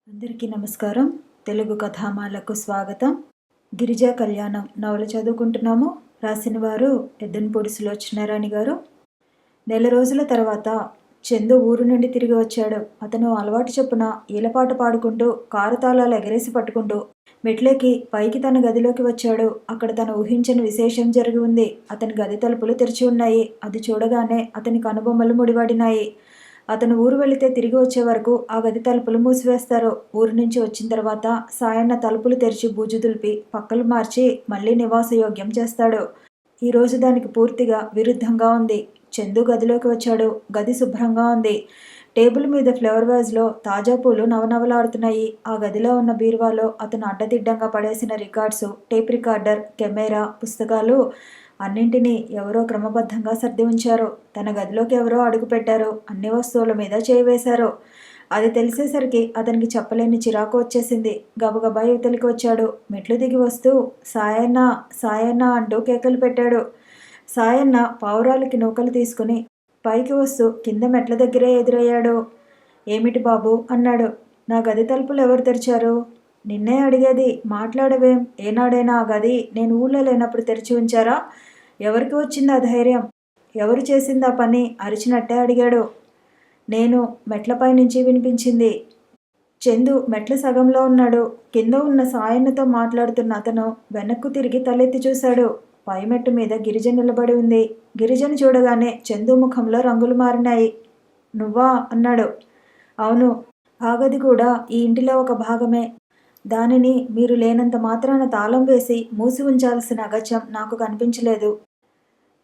అందరికీ నమస్కారం. తెలుగు కథామాలకు స్వాగతం. గిరిజా కళ్యాణం నవల చదువుకుంటున్నాము. రాసిన వారు ఎద్దనపూడి సులోచనారాణి గారు. నెల రోజుల తర్వాత చందు ఊరు నుండి తిరిగి వచ్చాడు. అతను అలవాటు చొప్పున ఈలపాట పాడుకుంటూ కారు తాళాలు ఎగరేసి పట్టుకుంటూ మెట్లెక్కి పైకి తన గదిలోకి వచ్చాడు. అక్కడ తను ఊహించని విశేషం జరిగి ఉంది. అతని గది తలుపులు తెరిచి ఉన్నాయి. అది చూడగానే అతని కనుబొమ్మలు ముడిపడినాయి. అతను ఊరు వెళితే తిరిగి వచ్చే వరకు ఆ గది తలుపులు మూసివేస్తారు. ఊరు నుంచి వచ్చిన తర్వాత సాయన్న తలుపులు తెరిచి బూజు దులిపి పక్కలు మార్చి మళ్ళీ నివాసయోగ్యం చేస్తాడు. ఈరోజు దానికి పూర్తిగా విరుద్ధంగా ఉంది. చందు గదిలోకి వచ్చాడు. గది శుభ్రంగా ఉంది. టేబుల్ మీద ఫ్లవర్ వాజ్లో తాజా పూలు నవనవలాడుతున్నాయి. ఆ గదిలో ఉన్న బీరువాలో అతను అడ్డదిడ్డంగా పడేసిన రికార్డ్సు, టేప్ రికార్డర్, కెమెరా, పుస్తకాలు అన్నింటినీ ఎవరో క్రమబద్ధంగా సర్ది ఉంచారు. తన గదిలోకి ఎవరో అడుగు పెట్టారు. అన్ని వస్తువుల మీద చేయి వేశారు. అది తెలిసేసరికి అతనికి చెప్పలేని చిరాకు వచ్చేసింది. గబగబా యువతలికి వచ్చాడు. మెట్లు దిగి వస్తూ సాయన్న సాయన్న అంటూ కేకలు పెట్టాడు. సాయన్న పావురాలకి నూకలు తీసుకుని పైకి వస్తూ కింద మెట్ల దగ్గరే ఎదురయ్యాడు. ఏమిటి బాబు అన్నాడు. నా గది తలుపులు ఎవరు తెరిచారు? నిన్నే అడిగేది, మాట్లాడవేం? ఏనాడైనా ఆ గది నేను ఊళ్ళో లేనప్పుడు తెరిచి ఉంచారా? ఎవరికి వచ్చింది ఆ ధైర్యం? ఎవరు చేసింది ఆ పని? అరిచినట్టే అడిగాడు. నేను, మెట్లపై నుంచి వినిపించింది. చందు మెట్ల సగంలో ఉన్నాడు. కింద ఉన్న సాయన్నతో మాట్లాడుతున్న అతను వెనక్కు తిరిగి తలెత్తి చూశాడు. పై మెట్టు మీద గిరిజ నిలబడి ఉంది. గిరిజను చూడగానే చందు ముఖంలో రంగులు మారినాయి. నువ్వా అన్నాడు. అవును, ఆ గది కూడా ఈ ఇంటిలో ఒక భాగమే. దానిని మీరు లేనంత మాత్రాన తాళం వేసి మూసి ఉంచాల్సిన అగత్యం నాకు కనిపించలేదు.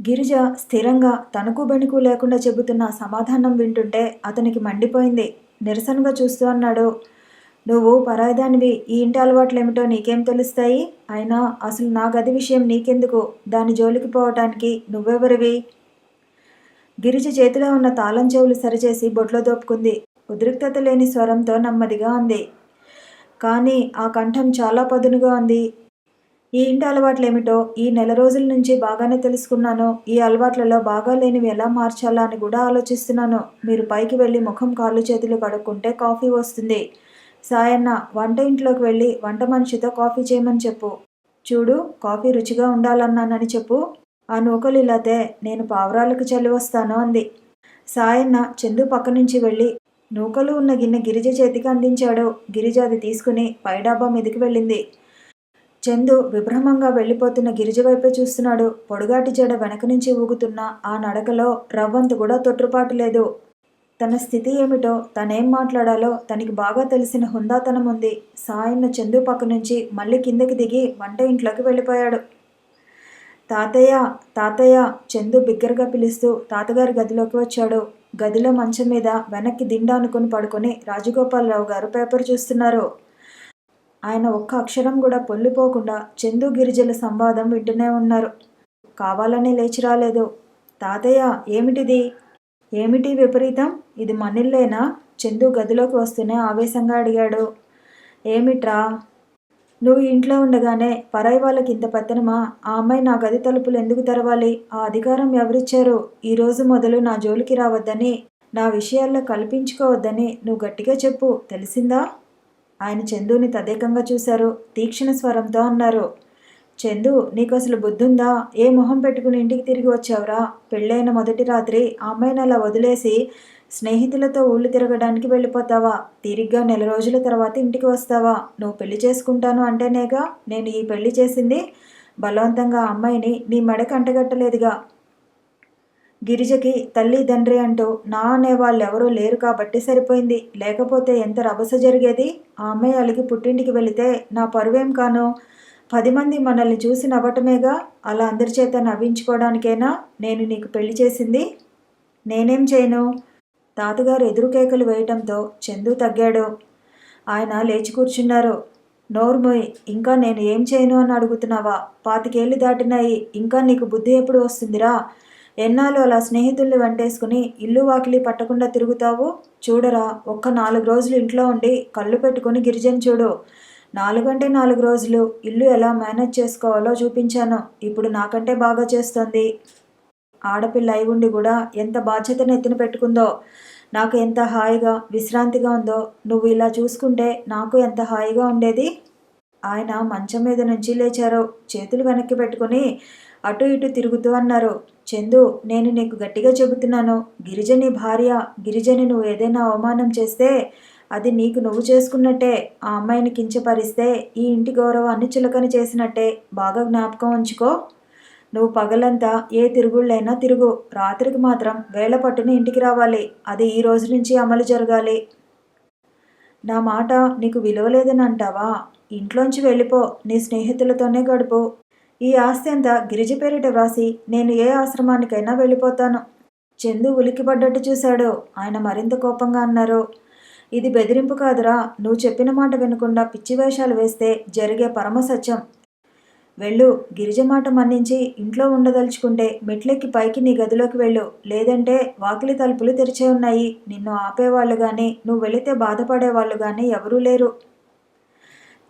గిరిజ స్థిరంగా తనకు బెణుకు లేకుండా చెబుతున్న సమాధానం వింటుంటే అతనికి మండిపోయింది. నిరసనగా చూస్తూ అన్నాడు. నువ్వు పరాయిదానివి. ఈ ఇంటి అలవాట్లేమిటో నీకేం తెలుస్తాయి? అయినా అసలు నా గది విషయం నీకెందుకు? దాని జోలికి పోవటానికి నువ్వెవరివి? గిరిజ చేతిలో ఉన్న తాళం చెవులు సరిచేసి బొట్లో దోపుకుంది. ఉద్రిక్తత లేని స్వరంతో నెమ్మదిగా అంది. కానీ ఆ కంఠం చాలా పదునుగా ఉంది. ఈ ఇంటి అలవాట్లేమిటో ఈ నెల రోజుల నుంచి బాగానే తెలుసుకున్నాను. ఈ అలవాట్లలో బాగా లేనివి ఎలా మార్చాలా అని కూడా ఆలోచిస్తున్నాను. మీరు పైకి వెళ్ళి ముఖం కాళ్ళు చేతులు కడుక్కుంటే కాఫీ వస్తుంది. సాయన్న, వంట ఇంట్లోకి వెళ్ళి వంట మనిషితో కాఫీ చేయమని చెప్పు. చూడు, కాఫీ రుచిగా ఉండాలన్నానని చెప్పు. ఆ నూకలు ఇలాతే నేను పావురాలకు చల్లి వస్తాను అంది. సాయన్న చందు పక్క నుంచి వెళ్ళి నూకలు ఉన్న గిన్నె గిరిజ చేతికి అందించాడు. గిరిజ అది తీసుకుని పై డాబా మీదకి వెళ్ళింది. చందు విభ్రమంగా వెళ్ళిపోతున్న గిరిజ వైపే చూస్తున్నాడు. పొడుగాటి జడ వెనక నుంచి ఊగుతున్న ఆ నడకలో రవ్వంతు కూడా తొట్రుపాటు లేదు. తన స్థితి ఏమిటో, తనేం మాట్లాడాలో తనకి బాగా తెలిసిన హుందాతనం ఉంది. సాయన్న చందు పక్క నుంచి మళ్ళీ కిందకి దిగి వంట ఇంట్లోకి వెళ్ళిపోయాడు. తాతయ్య, తాతయ్య, చందు బిగ్గరగా పిలుస్తూ తాతగారి గదిలోకి వచ్చాడు. గదిలో మంచం మీద వెనక్కి దిండా అనుకుని పడుకొని రాజగోపాలరావు గారు పేపర్ చూస్తున్నారు. ఆయన ఒక్క అక్షరం కూడా పొల్లిపోకుండా చందు గిరిజల సంవాదం వింటూనే ఉన్నారు. కావాలనే లేచి రాలేదు. తాతయ్య, ఏమిటిది? ఏమిటి విపరీతం? ఇది మనిల్లేనా? చందు గదిలోకి వస్తూనే ఆవేశంగా అడిగాడు. ఏమిట్రా? నువ్వు ఇంట్లో ఉండగానే పరాయి వాళ్ళకి ఇంత పెత్తనమా? ఆ అమ్మాయి నా గది తలుపులు ఎందుకు తెరవాలి? ఆ అధికారం ఎవరిచ్చారు? ఈరోజు మొదలు నా జోలికి రావద్దని, నా విషయాల్లో కల్పించుకోవద్దని నువ్వు గట్టిగా చెప్పు, తెలిసిందా? ఆయన చందుని తదేకంగా చూశారు. తీక్షణ స్వరంతో అన్నారు. చందు, నీకు అసలు బుద్ధుందా? ఏ మొహం పెట్టుకుని ఇంటికి తిరిగి వచ్చావురా? పెళ్ళైన మొదటి రాత్రి ఆ అమ్మాయిని అలా వదిలేసి స్నేహితులతో ఊళ్ళు తిరగడానికి వెళ్ళిపోతావా? తిరిగ్గా నెల రోజుల తర్వాత ఇంటికి వస్తావా? నువ్వు పెళ్లి చేసుకుంటాను అంటేనేగా నేను ఈ పెళ్లి చేసింది. బలవంతంగా ఆ అమ్మాయిని నీ మెడకు అంటగట్టలేదుగా. గిరిజకి తల్లి తండ్రి అంటూ నా అనేవాళ్ళెవరూ లేరు కాబట్టి సరిపోయింది. లేకపోతే ఎంత రభస జరిగేది? ఆ అమ్మాయి అలిగి పుట్టింటికి వెళితే నా పరువేం కాను? 10 మంది మనల్ని చూసి నవ్వటమేగా. అలా అందరి చేత నవ్వించుకోవడానికేనా నేను నీకు పెళ్లి చేసింది? నేనేం చేయను? తాతగారు ఎదురు కేకలు వేయటంతో చందు తగ్గాడు. ఆయన లేచి కూర్చున్నారు. నోర్మోయ్, ఇంకా నేను ఏం చేయను అని అడుగుతున్నావా? 25 ఏళ్ళు దాటినాయి. ఇంకా నీకు బుద్ధి ఎప్పుడు వస్తుందిరా? ఎన్నాళ్ళు అలా స్నేహితుల్ని వెంటేసుకుని ఇల్లు వాకిలి పట్టకుండా తిరుగుతావు? చూడరా, ఒక్క 4 రోజులు ఇంట్లో ఉండి కళ్ళు పెట్టుకుని గిరిజను చూడు. 4 అంటే 4 రోజులు ఇల్లు ఎలా మేనేజ్ చేసుకోవాలో చూపించాను. ఇప్పుడు నాకంటే బాగా చేస్తోంది. ఆడపిల్ల అయి ఉండి కూడా ఎంత బాధ్యతను ఎత్తిన పెట్టుకుందో. నాకు ఎంత హాయిగా విశ్రాంతిగా ఉందో, నువ్వు ఇలా చూసుకుంటే నాకు ఎంత హాయిగా ఉండేది. ఆయన మంచం మీద నుంచి లేచారు. చేతులు వెనక్కి పెట్టుకుని అటు ఇటు తిరుగుతూ అన్నారు, చందు, నేను నీకు గట్టిగా చెబుతున్నాను. గిరిజని భార్య. గిరిజని నువ్వు ఏదైనా అవమానం చేస్తే అది నీకు నువ్వు చేసుకున్నట్టే. ఆ అమ్మాయిని కించపరిస్తే ఈ ఇంటి గౌరవాన్ని చులకన చేసినట్టే. బాగా జ్ఞాపకం ఉంచుకో. నువ్వు పగలంతా ఏ తిరుగుళ్ళైనా తిరుగు, రాత్రికి మాత్రం వేళ పట్టున ఇంటికి రావాలి. అది ఈ రోజు నుంచి అమలు జరగాలి. నా మాట నీకు విలువ లేదని అంటావా? ఇంట్లోంచి వెళ్ళిపో. నీ స్నేహితులతోనే గడుపు. ఈ ఆస్తి అంతా గిరిజ పేరిట వ్రాసి నేను ఏ ఆశ్రమానికైనా వెళ్ళిపోతాను. చందు ఉలిక్కిపడ్డట్టు చూశాడు. ఆయన మరింత కోపంగా అన్నారు, ఇది బెదిరింపు కాదురా. నువ్వు చెప్పిన మాట వినకుండా పిచ్చి వేషాలు వేస్తే జరిగే పరమసత్యం. వెళ్ళు. గిరిజ మాట మన్నించి ఇంట్లో ఉండదలుచుకుంటే మెట్లెక్కి పైకి నీ గదిలోకి వెళ్ళు. లేదంటే వాకిలి తలుపులు తెరిచే ఉన్నాయి. నిన్ను ఆపేవాళ్ళు కానీ నువ్వు వెళితే బాధపడేవాళ్ళు కానీ ఎవరూ లేరు.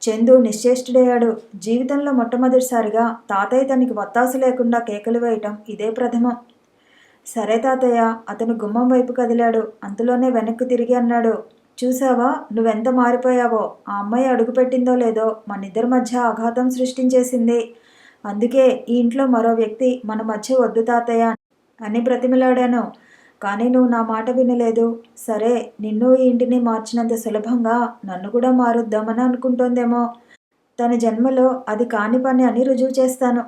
చందు నిశ్చేష్టుడయ్యాడు. జీవితంలో మొట్టమొదటిసారిగా తాతయ్య తనకి వత్తాసు లేకుండా కేకలు వేయటం ఇదే ప్రథమం. సరే తాతయ్య. అతను గుమ్మం వైపు కదిలాడు. అంతలోనే వెనక్కు తిరిగి అన్నాడు, చూసావా నువ్వెంత మారిపోయావో. ఆ అమ్మాయి అడుగుపెట్టిందో లేదో మనిద్దరి మధ్య ఆఘాతం సృష్టించేసింది. అందుకే ఈ ఇంట్లో మరో వ్యక్తి మన మధ్య వద్దు తాతయ్య అని బ్రతిమిలాడాను. కానీ నువ్వు నా మాట వినలేదు. సరే, నిన్ను ఈ ఇంటిని మార్చినంత సులభంగా నన్ను కూడా మారుద్దామని అనుకుంటోందేమో. తన జన్మలో అది కాని పని అని రుజువు చేస్తాను.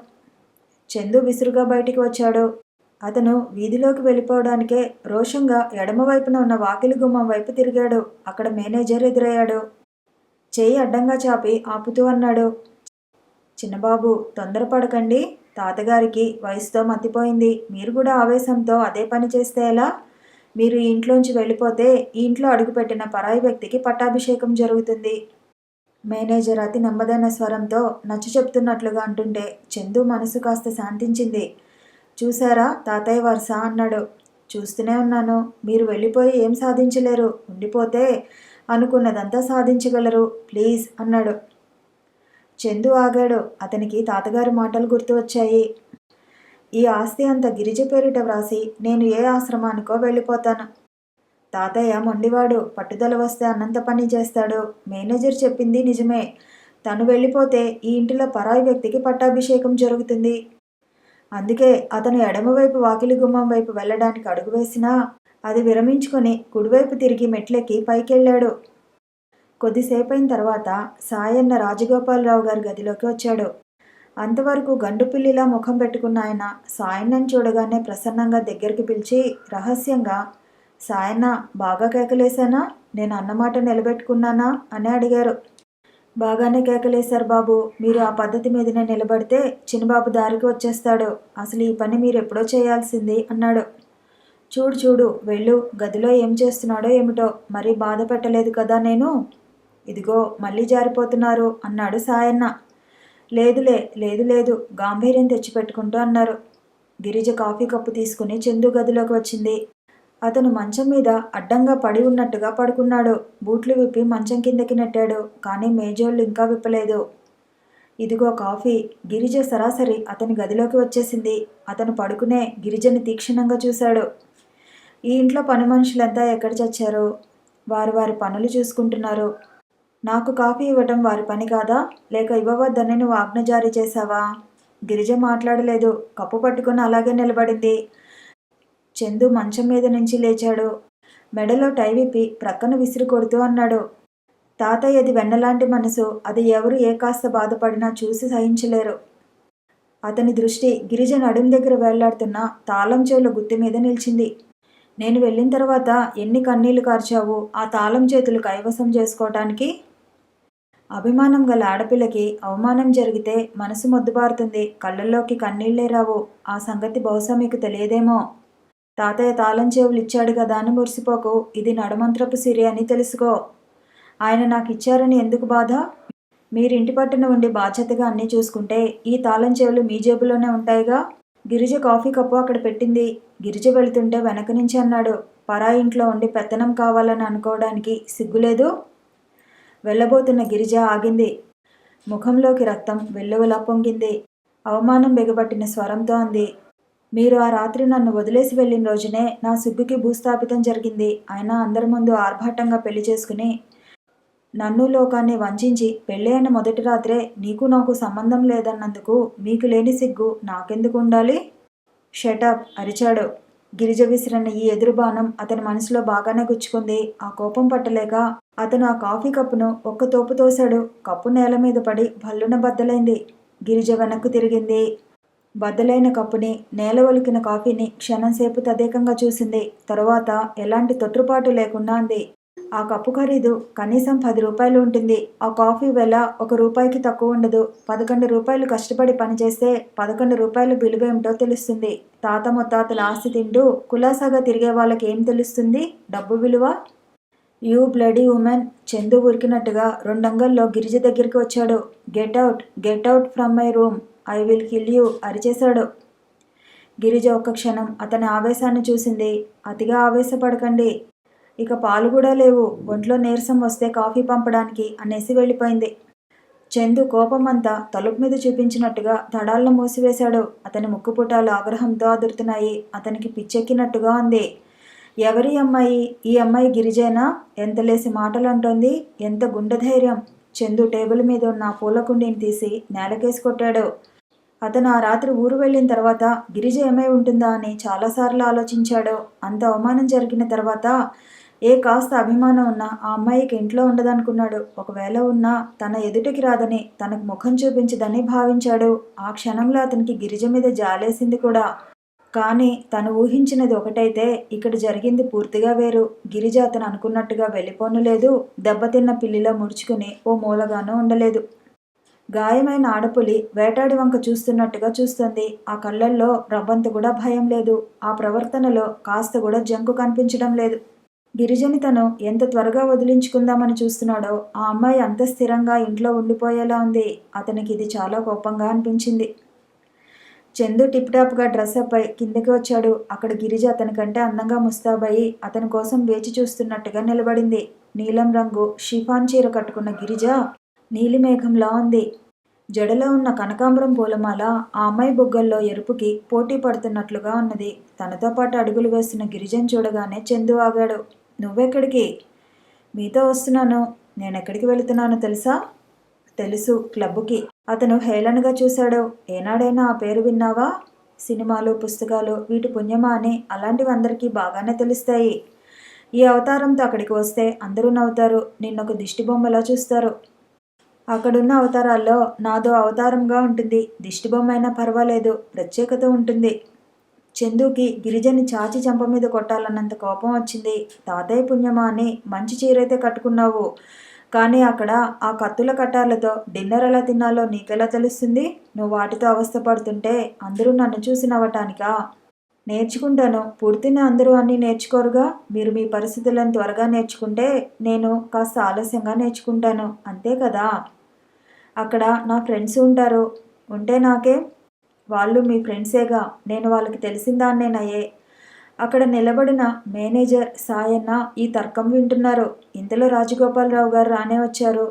చందు విసురుగా బయటికి వచ్చాడు. అతను వీధిలోకి వెళ్ళిపోవడానికే రోషంగా ఎడమవైపున ఉన్న వాకిలి గుమ్మం వైపు తిరిగాడు. అక్కడ మేనేజర్ ఎదురయ్యాడు. చెయ్యి అడ్డంగా చాపి ఆపుతూ అన్నాడు, చిన్నబాబు, తొందరపడకండి. తాతగారికి వయసుతో మతిపోయింది. మీరు కూడా ఆవేశంతో అదే పని చేస్తే ఎలా? మీరు ఈ ఇంట్లోంచి వెళ్ళిపోతే ఈ ఇంట్లో అడుగుపెట్టిన పరాయి వ్యక్తికి పట్టాభిషేకం జరుగుతుంది. మేనేజర్ అతి నెమ్మదైన స్వరంతో నచ్చ చెప్తున్నట్లుగా అంటుంటే చందు మనసు కాస్త శాంతించింది. చూసారా తాతయ్య వరుస అన్నాడు. చూస్తూనే ఉన్నాను. మీరు వెళ్ళిపోయి ఏం సాధించలేరు. ఉండిపోతే అనుకున్నదంతా సాధించగలరు. ప్లీజ్ అన్నాడు. చందు ఆగాడు. అతనికి తాతగారి మాటలు గుర్తు వచ్చాయి. ఈ ఆస్తి అంతా గిరిజ పేరిట వ్రాసి నేను ఏ ఆశ్రమానికో వెళ్ళిపోతాను. తాతయ్య మొండివాడు. పట్టుదల వస్తే అన్నంత పని చేస్తాడు. మేనేజర్ చెప్పింది నిజమే. తను వెళ్ళిపోతే ఈ ఇంటిలో పరాయి వ్యక్తికి పట్టాభిషేకం జరుగుతుంది. అందుకే అతను ఎడమవైపు వాకిలి గుమ్మం వైపు వెళ్ళడానికి అడుగు వేసినా అది విరమించుకొని కుడివైపు తిరిగి మెట్లెక్కి పైకెళ్ళాడు. కొద్దిసేపైన తర్వాత సాయన్న రాజగోపాలరావు గారి గదిలోకి వచ్చాడు. అంతవరకు గండుపిల్లిలా ముఖం పెట్టుకున్న ఆయన సాయన్నని చూడగానే ప్రసన్నంగా దగ్గరికి పిలిచి రహస్యంగా, సాయన్న, బాగా కేకలేశానా? నేను అన్నమాట నిలబెట్టుకున్నానా అని అడిగారు. బాగానే కేకలేశారు బాబు. మీరు ఆ పద్ధతి మీదనే నిలబడితే చిన్నబాబు దారికి వచ్చేస్తాడు. అసలు ఈ పని మీరు ఎప్పుడో చేయాల్సింది అన్నాడు. చూడు చూడు, వెళ్ళు. గదిలో ఏం చేస్తున్నాడో ఏమిటో. మరీ బాధ పెట్టలేదు కదా నేను. ఇదిగో మళ్ళీ జారిపోతున్నారు అన్నాడు సాయన్న. లేదులే, లేదు లేదు, గాంభీర్యం తెచ్చిపెట్టుకుంటూ అన్నారు. గిరిజ కాఫీ కప్పు తీసుకుని చందు గదిలోకి వచ్చింది. అతను మంచం మీద అడ్డంగా పడి ఉన్నట్టుగా పడుకున్నాడు. బూట్లు విప్పి మంచం కిందకి నెట్టాడు. కానీ మేజోళ్ళు ఇంకా విప్పలేదు. ఇదిగో కాఫీ. గిరిజ సరాసరి అతని గదిలోకి వచ్చేసింది. అతను పడుకునే గిరిజని తీక్షణంగా చూశాడు. ఈ ఇంట్లో పని మనుషులంతా ఎక్కడ చచ్చారు? వారి వారి పనులు చూసుకుంటున్నారు. నాకు కాఫీ ఇవ్వటం వారి పని కాదా? లేక ఇవ్వవద్దని నువ్వు ఆజ్ఞ జారీ చేశావా? గిరిజ మాట్లాడలేదు. కప్పు పట్టుకుని అలాగే నిలబడింది. చందు మంచం మీద నుంచి లేచాడు. మెడలో టై విప్పి ప్రక్కన విసిరి కొడుతూ అన్నాడు, తాతయ్యది వెన్నలాంటి మనసు. అది ఎవరు ఏ కాస్త బాధపడినా చూసి సహించలేరు. అతని దృష్టి గిరిజ నడుం దగ్గర వేళ్లాడుతున్న తాళం చెవుల గుత్తి మీద నిలిచింది. నేను వెళ్ళిన తర్వాత ఎన్ని కన్నీళ్లు కార్చావు ఆ తాళం చేతులు కైవసం చేసుకోవటానికి? అభిమానం గల ఆడపిల్లకి అవమానం జరిగితే మనసు మొద్దుబారుతుంది. కళ్ళల్లోకి కన్నీళ్లే రావు. ఆ సంగతి బహుశా మీకు తెలియదేమో. తాతయ్య తాళం చెవులు ఇచ్చాడు కదా అని మురిసిపోకు. ఇది నడమంత్రపు సిరి అని తెలుసుకో. ఆయన నాకు ఇచ్చారని ఎందుకు బాధ? మీరింటి పట్టున ఉండి బాధ్యతగా అన్నీ చూసుకుంటే ఈ తాళం చెవులు మీ జేబులోనే ఉంటాయిగా. గిరిజ కాఫీ కప్పు అక్కడ పెట్టింది. గిరిజ వెళుతుంటే వెనక నుంచి అన్నాడు, పరాయి ఇంట్లో ఉండి పెత్తనం కావాలని అనుకోవడానికి సిగ్గులేదు? వెళ్ళబోతున్న గిరిజ ఆగింది. ముఖంలోకి రక్తం వెల్లువలా పొంగింది. అవమానం బిగబట్టిన స్వరంతో అంది, మీరు ఆ రాత్రి నన్ను వదిలేసి వెళ్ళిన రోజునే నా సిగ్గుకి భూస్థాపితం జరిగింది. అయినా అందరి ముందు ఆర్భాటంగా పెళ్లి చేసుకుని నన్ను లోకాన్ని వంచించి పెళ్ళి అయిన మొదటి రాత్రే నీకు నాకు సంబంధం లేదన్నందుకు మీకు లేని సిగ్గు నాకెందుకు ఉండాలి? షటప్ అరిచాడు. గిరిజ విసిరిన ఈ ఎదురుబాణం అతని మనసులో బాగానే గుచ్చుకుంది. ఆ కోపం పట్టలేక అతను ఆ కాఫీ కప్పును ఒక్క తోపు తోశాడు. కప్పు నేల మీద పడి భల్లున బద్దలైంది. గిరిజ వెనక్కు తిరిగింది. బద్దలైన కప్పుని, నేల ఒలికిన కాఫీని క్షణంసేపు తదేకంగా చూసింది. తరువాత ఎలాంటి తొట్రుపాటు లేకుండా అంది, ఆ కప్పు ఖరీదు కనీసం 10 రూపాయలు ఉంటుంది. ఆ కాఫీ వెల 1 రూపాయికి తక్కువ ఉండదు. 11 రూపాయలు కష్టపడి పనిచేస్తే 11 రూపాయల విలువేమిటో తెలుస్తుంది. తాత ముత్తాతల ఆస్తి తింటూ కులాసాగా తిరిగే వాళ్ళకి ఏం తెలుస్తుంది డబ్బు విలువ? You bloody women! చందు ఉరికినట్టుగా 2 అంగల్లో గిరిజ దగ్గరికి వచ్చాడు. Get out from my room! I will kill you! అరిచేశాడు. గిరిజ ఒక్క క్షణం అతని ఆవేశాన్ని చూసింది. అతిగా ఆవేశపడకండి. ఇక పాలు కూడా లేవు. ఒంట్లో నీరసం వస్తే కాఫీ పంపడానికి అనేసి వెళ్ళిపోయింది. చందు కోపమంతా తలుపు మీద చూపించినట్టుగా దడాలను మూసివేశాడు. అతని ముక్కుపుటాలు ఆగ్రహంతో అదురుతున్నాయి. అతనికి పిచ్చెక్కినట్టుగా ఉంది. ఎవరి అమ్మాయి? ఈ అమ్మాయి గిరిజేనా? ఎంత లేసి మాటలు అంటోంది? ఎంత గుండె ధైర్యం! చందు టేబుల్ మీద ఉన్న పూల కుండీని తీసి నేలకేసి కొట్టాడు. అతను ఆ రాత్రి ఊరు వెళ్ళిన తర్వాత గిరిజ ఏమై ఉంటుందా అని చాలాసార్లు ఆలోచించాడు. అంత అవమానం జరిగిన తర్వాత కాస్త అభిమానం ఉన్నా ఆ అమ్మాయికి ఇంట్లో ఉండదనుకున్నాడు. ఒకవేళ ఉన్నా తన ఎదుటికి రాదని, తనకు ముఖం చూపించదని భావించాడు. ఆ క్షణంలో అతనికి గిరిజ మీద జాలేసింది కూడా. కానీ తను ఊహించినది ఒకటైతే ఇక్కడ జరిగింది పూర్తిగా వేరు. గిరిజ అతను అనుకున్నట్టుగా వెళ్ళిపోను లేదు, దెబ్బతిన్న పిల్లిలో ముడుచుకుని ఓ మూలగానూ ఉండలేదు. గాయమైన ఆడపులి వేటాడి వంక చూస్తున్నట్టుగా చూస్తుంది. ఆ కళ్ళల్లో రవ్వంత కూడా భయం లేదు. ఆ ప్రవర్తనలో కాస్త కూడా జంకు కనిపించడం లేదు. గిరిజని తను ఎంత త్వరగా వదిలించుకుందామని చూస్తున్నాడో ఆ అమ్మాయి అంత స్థిరంగా ఇంట్లో ఉండిపోయేలా ఉంది. అతనికి ఇది చాలా కోపంగా అనిపించింది. చందు టిప్టాప్గా డ్రెస్అప్ అయి కిందకి వచ్చాడు. అక్కడ గిరిజ అతనికంటే అందంగా ముస్తాబయి అతని కోసం వేచి చూస్తున్నట్టుగా నిలబడింది. నీలం రంగు షిఫాన్ చీర కట్టుకున్న గిరిజ నీలిమేఘంలా ఉంది. జడలో ఉన్న కనకాంబరం పూలమాల ఆ అమ్మాయి బుగ్గల్లో ఎరుపుకి పోటీ పడుతున్నట్లుగా ఉన్నది. తనతో పాటు అడుగులు వేస్తున్న గిరిజను చూడగానే చందు ఆగాడు. నువ్వెక్కడికి? మీతో వస్తున్నాను. నేనెక్కడికి వెళుతున్నానో తెలుసా? తెలుసు, క్లబ్బుకి. అతను హేళనగా చూశాడు. ఏనాడైనా ఆ పేరు విన్నావా? సినిమాలు, పుస్తకాలు వీటి పుణ్యమా అని అలాంటివి అందరికీ బాగానే తెలుస్తాయి. ఈ అవతారంతో అక్కడికి వస్తే అందరూ నవ్వుతారు. నిన్నొక దిష్టిబొమ్మలా చూస్తారు. అక్కడున్న అవతారాల్లో నాదో అవతారంగా ఉంటుంది. దిష్టిబొమ్మ అయినా పర్వాలేదు, ప్రత్యేకత ఉంటుంది. చందుకి గిరిజని చాచి చెంప మీద కొట్టాలన్నంత కోపం వచ్చింది. తాతయ్య పుణ్యమా అని మంచి చీరైతే కట్టుకున్నావు, కానీ అక్కడ ఆ కత్తుల కట్టాలతో డిన్నర్ ఎలా తిన్నాలో నీకెలా తెలుస్తుంది? నువ్వు వాటితో అవస్థ పడుతుంటే అందరూ నన్ను చూసి నవ్వటానికా? నేర్చుకుంటాను. పూర్తిని అందరూ అన్నీ నేర్చుకోరుగా. మీరు మీ పరిస్థితులను త్వరగా నేర్చుకుంటే నేను కాస్త ఆలస్యంగా నేర్చుకుంటాను, అంతే కదా. అక్కడ నా ఫ్రెండ్స్ ఉంటారు. ఉంటే నాకే? వాళ్ళు మీ ఫ్రెండ్సేగా. నేను వాళ్ళకి తెలిసిందాన్నేనయ్యే. అక్కడ నిలబడిన మేనేజర్ సాయన్న ఈ తర్కం వింటున్నారు. ఇంతలో రాజగోపాలరావు గారు రానే వచ్చారు.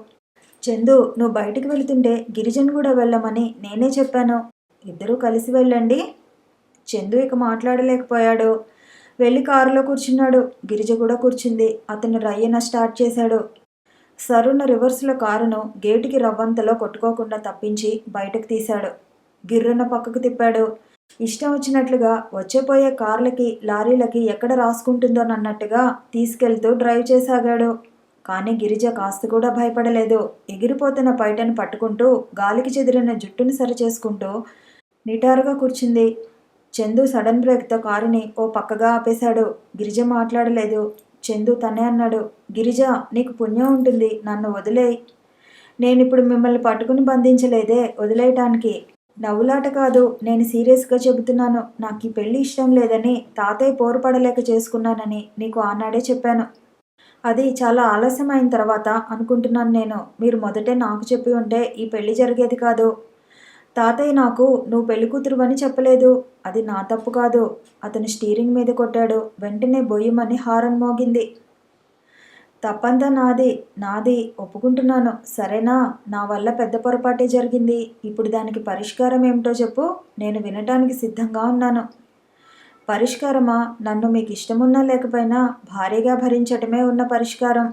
చందు, నువ్వు బయటికి వెళుతుంటే గిరిజన్ కూడా వెళ్ళమని నేనే చెప్పాను. ఇద్దరూ కలిసి వెళ్ళండి. చందు ఇక మాట్లాడలేకపోయాడు. వెళ్ళి కారులో కూర్చున్నాడు. గిరిజ కూడా కూర్చుంది. అతను రయ్యన స్టార్ట్ చేశాడు. సరున రివర్స్లో కారును గేటుకి రవ్వంతలో కొట్టుకోకుండా తప్పించి బయటకు తీశాడు. గిర్రున పక్కకు తిప్పాడు. ఇష్టం వచ్చినట్లుగా వచ్చేపోయే కార్లకి, లారీలకి ఎక్కడ రాసుకుంటుందోనన్నట్టుగా తీసుకెళ్తూ డ్రైవ్ చేసాగాడు. కానీ గిరిజ కాస్త కూడా భయపడలేదు. ఎగిరిపోతున్న పైటను పట్టుకుంటూ గాలికి చెదిరిన జుట్టును సరిచేసుకుంటూ నిటారుగా కూర్చుంది. చందు సడన్ బ్రేక్తో కారుని ఓ పక్కగా ఆపేశాడు. గిరిజ మాట్లాడలేదు. చందు తనే అన్నాడు. గిరిజ, నీకు పుణ్యం ఉంటుంది, నన్ను వదిలేయ్. నేనిప్పుడు మిమ్మల్ని పట్టుకుని బంధించలేదే వదిలేయటానికి. నవ్వులాట కాదు, నేను సీరియస్గా చెబుతున్నాను. నాకు ఈ పెళ్లి ఇష్టం లేదని, తాతయ్య పోరుపడలేక చేసుకున్నానని నీకు ఆనాడే చెప్పాను. అది చాలా ఆలస్యం అయిన తర్వాత అనుకుంటున్నాను నేను. మీరు మొదటే నాకు చెప్పి ఉంటే ఈ పెళ్లి జరిగేది కాదు. తాతయ్య నాకు నువ్వు పెళ్లి కూతురువని చెప్పలేదు. అది నా తప్పు కాదు. అతను స్టీరింగ్ మీద కొట్టాడు. వెంటనే బొయ్యమని హారన్ మోగింది. తప్పంతా నాది ఒప్పుకుంటున్నాను, సరేనా? నా వల్ల పెద్ద పొరపాటే జరిగింది. ఇప్పుడు దానికి పరిష్కారం ఏమిటో చెప్పు. నేను వినటానికి సిద్ధంగా ఉన్నాను. పరిష్కారమా? నన్ను మీకు ఇష్టమున్నా లేకపోయినా భారీగా భరించటమే ఉన్న పరిష్కారం.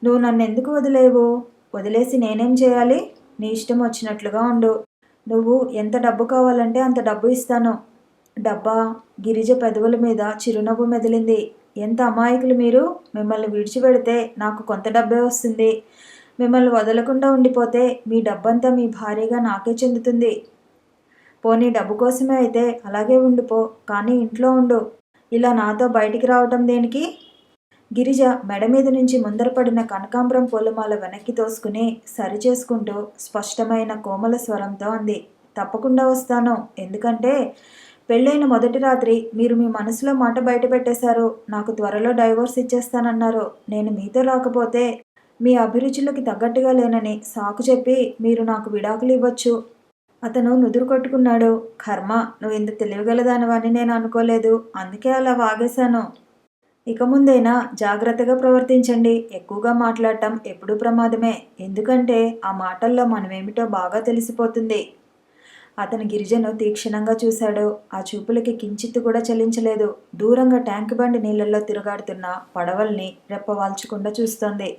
నువ్వు నన్నెందుకు వదిలేవు? వదిలేసి నేనేం చేయాలి? నీ ఇష్టం వచ్చినట్లుగా ఉండు. నువ్వు ఎంత డబ్బు కావాలంటే అంత డబ్బు ఇస్తాను. డబ్బా? గిరిజ పెదవుల మీద చిరునవ్వు మెదిలింది. ఎంత అమాయకులు మీరు! మిమ్మల్ని విడిచిపెడితే నాకు కొంత డబ్బే వస్తుంది. మిమ్మల్ని వదలకుండా ఉండిపోతే మీ డబ్బంతా మీ భార్యగా నాకే చెందుతుంది. పోనీ డబ్బు కోసమే అయితే అలాగే ఉండిపో, కానీ ఇంట్లో ఉండు. ఇలా నాతో బయటికి రావటం దేనికి? గిరిజ మెడ మీద నుంచి ముందరపడిన కనకాంబరం పూలమాల వెనక్కి తోసుకుని సరిచేసుకుంటూ స్పష్టమైన కోమల స్వరంతో అంది. తప్పకుండా వస్తాను. ఎందుకంటే పెళ్ళైన మొదటి రాత్రి మీరు మీ మనసులో మాట బయట పెట్టేశారు. నాకు త్వరలో డైవోర్స్ ఇచ్చేస్తానన్నారు. నేను మీతో రాకపోతే మీ అభిరుచులకి తగ్గట్టుగా లేనని సాకు చెప్పి మీరు నాకు విడాకులు ఇవ్వచ్చు. అతను నుదురు కొట్టుకున్నాడు. కర్మ, నువ్వు ఇంత తెలివిగలదానివని నేను అనుకోలేదు. అందుకే అలా వాగేశాను. ఇక ముందైనా జాగ్రత్తగా ప్రవర్తించండి. ఎక్కువగా మాట్లాడటం ఎప్పుడూ ప్రమాదమే. ఎందుకంటే ఆ మాటల్లో మనమేమిటో బాగా తెలిసిపోతుంది. అతను గిరిజను తీక్షణంగా చూశాడు. ఆ చూపులకి కించిత్తు కూడా చలించలేదు. దూరంగా ట్యాంక్ బండి నీళ్ళల్లో తిరుగాడుతున్న పడవల్ని రెప్పవాల్చకుండా చూస్తోంది.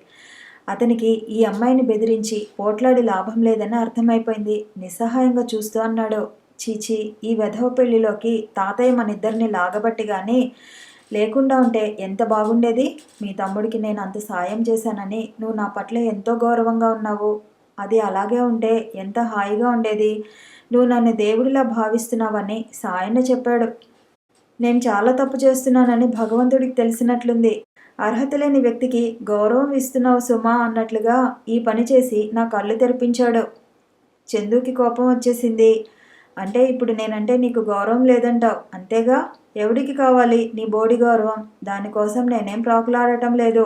అతనికి ఈ అమ్మాయిని బెదిరించి పోట్లాడి లాభం లేదని అర్థమైపోయింది. నిస్సహాయంగా చూస్తూ అన్నాడు. చీచి, ఈ వెధవ పెళ్లిలోకి తాతయ్య మనిద్దరిని లాగబట్టి గాని లేకుండా ఉంటే ఎంత బాగుండేది. మీ తమ్ముడికి నేను అంత సాయం చేశానని నువ్వు నా పట్ల ఎంతో గౌరవంగా ఉన్నావు. అది అలాగే ఉంటే ఎంత హాయిగా ఉండేది. నువ్వు నన్ను దేవుడిలా భావిస్తున్నావని సాయన్న చెప్పాడు. నేను చాలా తప్పు చేస్తున్నానని భగవంతుడికి తెలిసినట్లుంది. అర్హత లేని వ్యక్తికి గౌరవం ఇస్తున్నావు సుమా అన్నట్లుగా ఈ పని చేసి నా కళ్ళు తెరిపించాడు. చందుకి కోపం వచ్చేసింది. అంటే ఇప్పుడు నేనంటే నీకు గౌరవం లేదంటావు, అంతేగా? ఎవడికి కావాలి నీ బోడి గౌరవం? దానికోసం నేనేం ప్రాకులాడటం లేదు.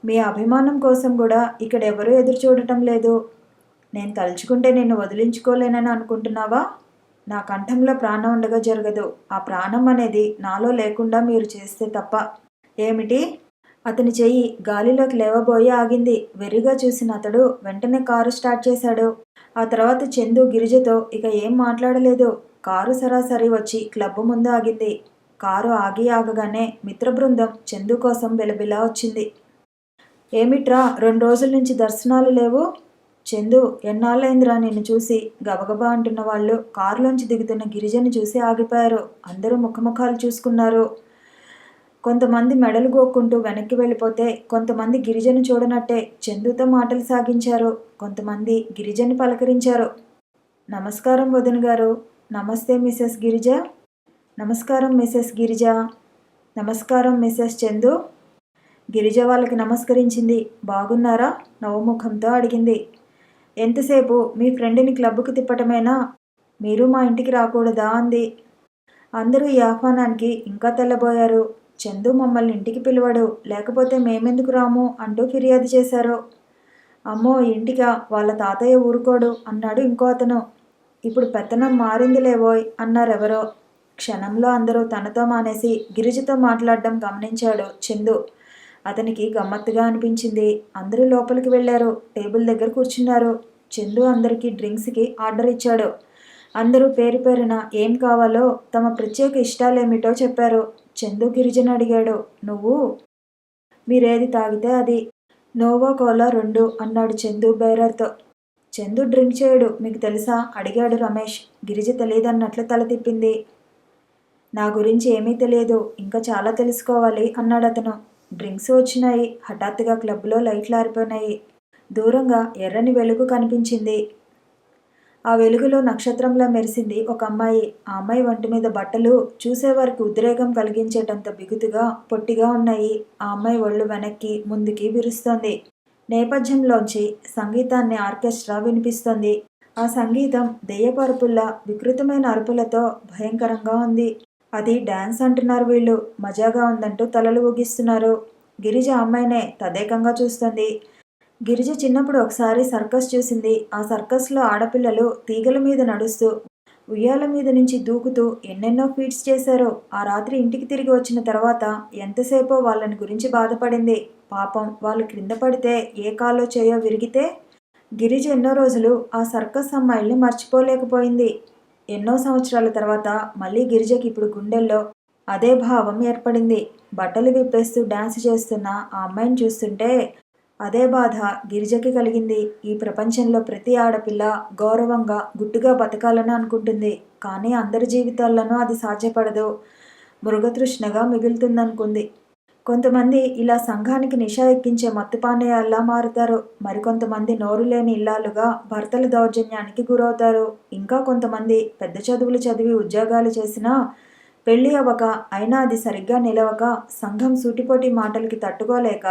మీ అభిమానం కోసం కూడా ఇక్కడ ఎవరూ ఎదురు చూడటం లేదు. నేను తలుచుకుంటే నిన్ను వదిలించుకోలేనని అనుకుంటున్నావా? నా కంఠంలో ప్రాణం ఉండగా జరగదు. ఆ ప్రాణం అనేది నాలో లేకుండా మీరు చేస్తే తప్ప. ఏమిటి? అతని చెయ్యి గాలిలోకి లేవబోయి ఆగింది. వెర్రిగా చూసిన అతడు వెంటనే కారు స్టార్ట్ చేశాడు. ఆ తర్వాత చందు గిరిజతో ఇక ఏం మాట్లాడలేదు. కారు సరాసరి వచ్చి క్లబ్ ముందు ఆగింది. కారు ఆగగానే మిత్ర బృందం చందు కోసం బిలబిలా వచ్చింది. ఏమిట్రా, 2 రోజుల నుంచి దర్శనాలు లేవు? చందు, ఎన్నాళ్ళైందిరా నిన్ను చూసి? గబగబా అంటున్న వాళ్ళు కారులోంచి దిగుతున్న గిరిజని చూసి ఆగిపోయారు. అందరూ ముఖముఖాలు చూసుకున్నారు. కొంతమంది మెడలు గోక్కుంటూ వెనక్కి వెళ్ళిపోతే కొంతమంది గిరిజను చూడనట్టే చందుతో మాటలు సాగించారు. కొంతమంది గిరిజని పలకరించారు. నమస్కారం వదిన గారు. నమస్తే మిసెస్ గిరిజ. నమస్కారం మిసెస్ గిరిజ. నమస్కారం మిసెస్ చందు. గిరిజ వాళ్ళకి నమస్కరించింది. బాగున్నారా? నవ్వుముఖంతో అడిగింది. ఎంతసేపు మీ ఫ్రెండ్ని క్లబ్కి తిప్పటమేనా? మీరు మా ఇంటికి రాకూడదా అంది. అందరూ ఈ ఆహ్వానానికి ఇంకా తెల్లబోయారు. చందు మమ్మల్ని ఇంటికి పిలవడు, లేకపోతే మేమెందుకు రాము అంటూ ఫిర్యాదు చేశారు. అమ్మో, ఇంటికా? వాళ్ళ తాతయ్య ఊరుకోడు అన్నాడు ఇంకో అతను. ఇప్పుడు పెత్తనం మారిందిలేవోయ్ అన్నారెవరో. క్షణంలో అందరూ తనతో మానేసి గిరిజతో మాట్లాడడం గమనించాడు చందు. అతనికి గమ్మత్తుగా అనిపించింది. అందరూ లోపలికి వెళ్ళారు. టేబుల్ దగ్గర కూర్చున్నారు. చందు అందరికీ డ్రింక్స్కి ఆర్డర్ ఇచ్చాడు. అందరూ పేరు పేరున ఏం కావాలో తమ ప్రత్యేక ఇష్టాలేమిటో చెప్పారు. చందు గిరిజను అడిగాడు. నువ్వు? మీరేది తాగితే అది. నోవా కోలా 2 అన్నాడు చందు బేరర్తో. చందు డ్రింక్ చేయడు, మీకు తెలుసా? అడిగాడు రమేష్. గిరిజ తెలియదన్నట్లు తల తిప్పింది. నా గురించి ఏమీ తెలియదు, ఇంకా చాలా తెలుసుకోవాలి అన్నాడు అతను. డ్రింక్స్ వచ్చినాయి. హఠాత్తుగా క్లబ్లో లైట్లు ఆరిపోయినాయి. దూరంగా ఎర్రని వెలుగు కనిపించింది. ఆ వెలుగులో నక్షత్రంలా మెరిసింది ఒక అమ్మాయి. ఆ అమ్మాయి ఒంటి మీద బట్టలు చూసేవారికి ఉద్రేకం కలిగించేటంత బిగుతుగా పొట్టిగా ఉన్నాయి. ఆ అమ్మాయి ఒళ్ళు వెనక్కి ముందుకి విరుస్తోంది. నేపథ్యంలోంచి సంగీతాన్ని ఆర్కెస్ట్రా వినిపిస్తోంది. ఆ సంగీతం దెయ్యపు అరుపుల్లా వికృతమైన అరుపులతో భయంకరంగా ఉంది. అది డాన్స్ అంటున్నారు వీళ్ళు. మజాగా ఉందంటూ తలలు ఊగిస్తున్నారు. గిరిజ అమ్మాయినే తదేకంగా చూస్తోంది. గిరిజ చిన్నప్పుడు ఒకసారి సర్కస్ చూసింది. ఆ సర్కస్లో ఆడపిల్లలు తీగల మీద నడుస్తూ ఉయ్యాల మీద నుంచి దూకుతూ ఎన్నెన్నో ఫీట్స్ చేశారు. ఆ రాత్రి ఇంటికి తిరిగి వచ్చిన తర్వాత ఎంతసేపో వాళ్ళని గురించి బాధపడింది. పాపం, వాళ్ళు క్రింద పడితే ఏ కాలో చేయో విరిగితే. గిరిజ ఎన్నో రోజులు ఆ సర్కస్ అమ్మాయిల్ని మర్చిపోలేకపోయింది. ఎన్నో సంవత్సరాల తర్వాత మళ్ళీ గిరిజకి ఇప్పుడు గుండెల్లో అదే భావం ఏర్పడింది. బట్టలు విప్పేస్తూ డాన్స్ చేస్తున్న ఆ అమ్మాయిని చూస్తుంటే అదే బాధ గిరిజకి కలిగింది. ఈ ప్రపంచంలో ప్రతి ఆడపిల్ల గౌరవంగా గుట్టుగా బతకాలని అనుకుంటుంది. కానీ అందరి జీవితాల్లోనూ అది సాధ్యపడదు. మృగతృష్ణగా మిగులుతుందనుకుంది. కొంతమంది ఇలా సంఘానికి నిషా ఎక్కించే మత్తుపానీయాల్లా మారుతారు. మరికొంతమంది నోరు లేని ఇల్లాలుగా భర్తల దౌర్జన్యానికి గురవుతారు. ఇంకా కొంతమంది పెద్ద చదువులు చదివి ఉద్యోగాలు చేసినా పెళ్ళి అవ్వక, అయినా అది సరిగ్గా నిలవక, సంఘం సూటిపోటి మాటలకి తట్టుకోలేక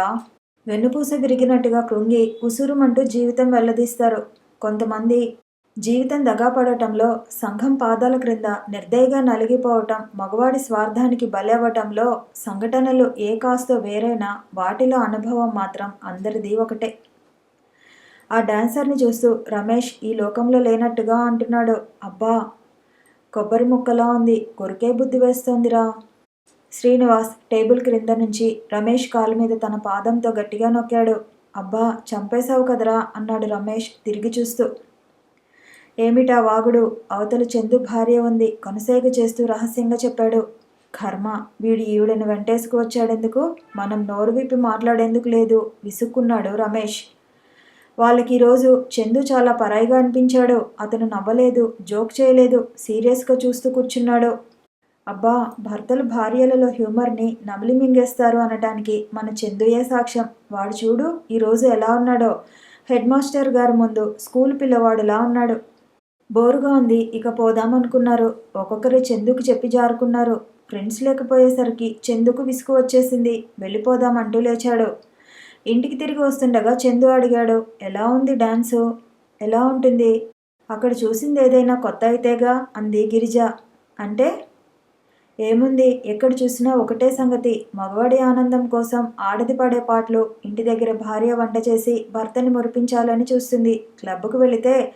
వెన్నుపూస విరిగినట్టుగా కృంగి ఉసురుమంటూ జీవితం వెల్లదీస్తారు. కొంతమంది జీవితం దగాపడటంలో, సంఘం పాదాల క్రింద నిర్దయగా నలిగిపోవటం, మగవాడి స్వార్థానికి బలవ్వటంలో సంఘటనలు ఏ కాస్తో వేరైనా వాటిలో అనుభవం మాత్రం అందరిది ఒకటే. ఆ డాన్సర్ని చూస్తూ రమేష్ ఈ లోకంలో లేనట్టుగా అంటున్నాడు. అబ్బా, కొబ్బరి ముక్కలా ఉంది, కొరికే బుద్ధి వేస్తోందిరా. శ్రీనివాస్ టేబుల్ క్రింద నుంచి రమేష్ కాలు మీద తన పాదంతో గట్టిగా నొక్కాడు. అబ్బా, చంపేశావు కదరా అన్నాడు రమేష్ తిరిగి చూస్తూ. ఏమిటా వాగుడు? అవతల చందు భార్య ఉంది, కొనసేగ చేస్తూ రహస్యంగా చెప్పాడు. కర్మ, వీడు ఈవిడని వెంటేసుకు వచ్చాడెందుకు? మనం నోరు విప్పి మాట్లాడేందుకు లేదు విసుక్కున్నాడు రమేష్. వాళ్ళకి ఈరోజు చందు చాలా పరాయిగా అనిపించాడు. అతను నవ్వలేదు, జోక్ చేయలేదు, సీరియస్గా చూస్తూ కూర్చున్నాడు. అబ్బా, భర్తలు భార్యలలో హ్యూమర్ని నమిలి మింగేస్తారు అనటానికి మన చందుయే సాక్ష్యం. వాడు చూడు ఈరోజు ఎలా ఉన్నాడో, హెడ్ మాస్టర్ గారి ముందు స్కూల్ పిల్లవాడులా ఉన్నాడు. బోరుగా ఉంది, ఇక పోదామనుకున్నారు. ఒక్కొక్కరు చందుకు చెప్పి జారుకున్నారు. ఫ్రెండ్స్ లేకపోయేసరికి చందుకు విసుగు వచ్చేసింది. వెళ్ళిపోదామంటూ లేచాడు. ఇంటికి తిరిగి వస్తుండగా చందు అడిగాడు, ఎలా ఉంది డాన్సు? ఎలా ఉంటుంది? అక్కడ చూసింది ఏదైనా కొత్త అయితేగా అంది గిరిజ. అంటే ఏముంది, ఎక్కడ చూసినా ఒకటే సంగతి. మగవాడి ఆనందం కోసం ఆడది పడే పాటలు. ఇంటి దగ్గర భార్య వంట చేసి భర్తని మురిపించాలని చూస్తుంది. క్లబ్కు వెళితే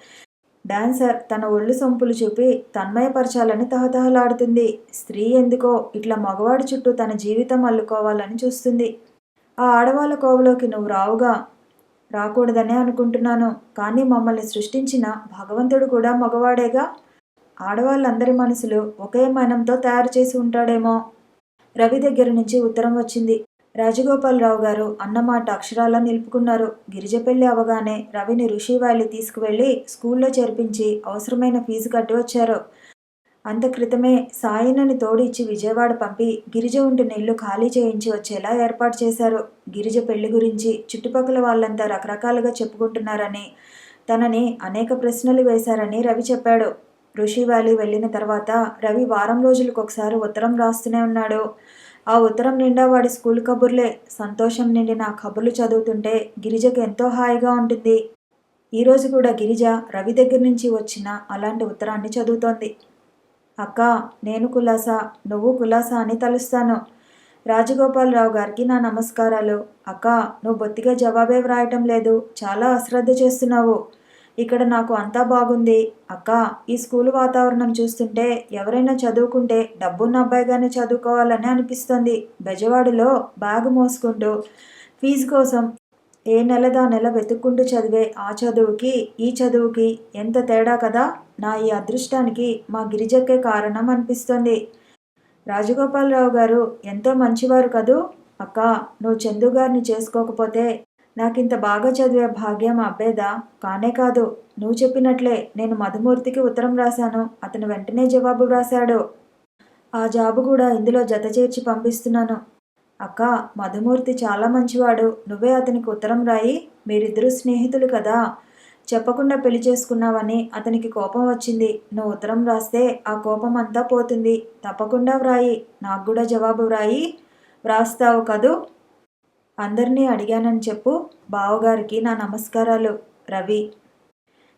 డాన్సర్ తన ఒళ్ళు సొంపులు చూపి తన్మయపరచాలని తహతహలాడుతుంది. స్త్రీ ఎందుకో ఇట్లా మగవాడి చుట్టూ తన జీవితం అల్లుకోవాలని చూస్తుంది. ఆ ఆడవాళ్ళ కోవలోకి నువ్వు రావుగా. రాకూడదనే అనుకుంటున్నాను. కానీ మమ్మల్ని సృష్టించిన భగవంతుడు కూడా మగవాడేగా. ఆడవాళ్ళందరి మనసులు ఒకే మనంతో తయారు చేసి ఉంటాడేమో. రవి దగ్గర నుంచి ఉత్తరం వచ్చింది. రాజగోపాలరావు గారు అన్నమాట అక్షరాలా నిలుపుకున్నారు. గిరిజ పెళ్లి అవగానే రవిని ఋషి వ్యాలీ తీసుకువెళ్ళి స్కూల్లో చేర్పించి అవసరమైన ఫీజు కట్టి వచ్చారు. అంత క్రితమే సాయనని తోడు ఇచ్చి విజయవాడ పంపి గిరిజ ఉంటున్న ఇల్లు ఖాళీ చేయించి వచ్చేలా ఏర్పాటు చేశారు. గిరిజ పెళ్లి గురించి చుట్టుపక్కల వాళ్ళంతా రకరకాలుగా చెప్పుకుంటున్నారని, తనని అనేక ప్రశ్నలు వేశారని రవి చెప్పాడు. ఋషి వ్యాలీ వెళ్ళిన తర్వాత రవి వారం రోజులకు ఒకసారి ఉత్తరం రాస్తూనే ఉన్నాడు. ఆ ఉత్తరం నిండా వాడి స్కూల్ కబుర్లే. సంతోషం నిండిన ఆ కబుర్లు చదువుతుంటే గిరిజకు ఎంతో హాయిగా ఉంటుంది. ఈరోజు కూడా గిరిజ రవి దగ్గర నుంచి వచ్చిన అలాంటి ఉత్తరాన్ని చదువుతోంది. అక్క, నేను కులాసా, నువ్వు కులాసా అని తలుస్తాను. రాజగోపాలరావు గారికి నా నమస్కారాలు. అక్క, నువ్వు బొత్తిగా జవాబే వ్రాయటం లేదు. చాలా అశ్రద్ధ చేస్తున్నావు. ఇక్కడ నాకు అంతా బాగుంది. అక్క, ఈ స్కూలు వాతావరణం చూస్తుంటే ఎవరైనా చదువుకుంటే డబ్బున్న అబ్బాయిగానే చదువుకోవాలని అనిపిస్తుంది. బెజవాడలో బ్యాగు మోసుకుంటూ ఫీజు కోసం ఏ నెలదా నెల వెతుక్కుంటూ చదివే ఆ చదువుకి ఈ చదువుకి ఎంత తేడా కదా. నా ఈ అదృష్టానికి మా గిరిజక్కే కారణం అనిపిస్తుంది. రాజగోపాలరావు గారు ఎంతో మంచివారు కదూ. అక్క, నువ్వు చందు గారిని చేసుకోకపోతే నాకింత బాగా చదివే భాగ్యం అబ్బేదా? కానే కాదు. నువ్వు చెప్పినట్లే నేను మధుమూర్తికి ఉత్తరం రాశాను. అతను వెంటనే జవాబు వ్రాశాడు. ఆ జాబు కూడా ఇందులో జత చేర్చి పంపిస్తున్నాను. అక్క, మధుమూర్తి చాలా మంచివాడు. నువ్వే అతనికి ఉత్తరం రాయి. మీరిద్దరూ స్నేహితులు కదా. చెప్పకుండా పెళ్లి చేసుకున్నావని అతనికి కోపం వచ్చింది. నువ్వు ఉత్తరం రాస్తే ఆ కోపం అంతా పోతుంది. తప్పకుండా వ్రాయి. నాకు కూడా జవాబు వ్రాయి. వ్రాస్తావు కదూ? అందరినీ అడిగానని చెప్పు. బావగారికి నా నమస్కారాలు. రవి.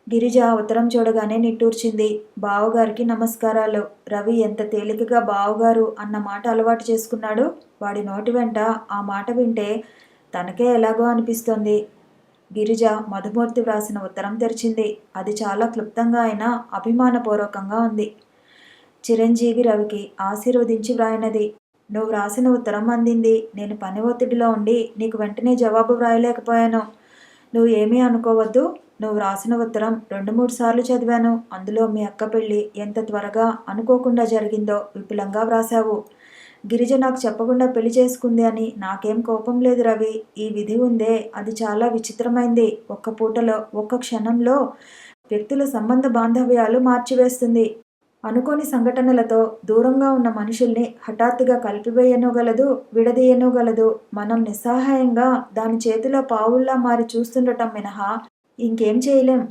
గిరిజ ఉత్తరం చూడగానే నిట్టూర్చింది. బావగారికి నమస్కారాలు. రవి ఎంత తేలికగా బావగారు అన్న మాట అలవాటు చేసుకున్నాడు. వాడి నోటి వెంట ఆ మాట వింటే తనకే ఎలాగో అనిపిస్తోంది. గిరిజ మధుమూర్తి వ్రాసిన ఉత్తరం తెరిచింది. అది చాలా క్లుప్తంగా అయినా అభిమానపూర్వకంగా ఉంది. చిరంజీవి రవికి ఆశీర్వదించి వ్రాయినది. నువ్వు వ్రాసిన ఉత్తరం అందింది. నేను పని ఒత్తిడిలో ఉండి నీకు వెంటనే జవాబు వ్రాయలేకపోయాను. నువ్వు ఏమీ అనుకోవద్దు. నువ్వు రాసిన ఉత్తరం 2-3 సార్లు చదివాను. అందులో మీ అక్క పెళ్ళి ఎంత త్వరగా అనుకోకుండా జరిగిందో విపులంగా వ్రాసావు. గిరిజ నాకు చెప్పకుండా పెళ్లి చేసుకుంది అని నాకేం కోపం లేదు రవి. ఈ విధి ఉందే, అది చాలా విచిత్రమైంది. ఒక్క పూటలో, ఒక్క క్షణంలో వ్యక్తుల సంబంధ బాంధవ్యాలు మార్చివేస్తుంది. అనుకోని సంఘటనలతో దూరంగా ఉన్న మనుషుల్ని హఠాత్తుగా కలిపివేయనూగలదు, విడదీయనూగలదు. మనం నిస్సహాయంగా దాని చేతిలో పావుల్లా మారి చూస్తుండటం మినహా ఇంకేం చేయలేం.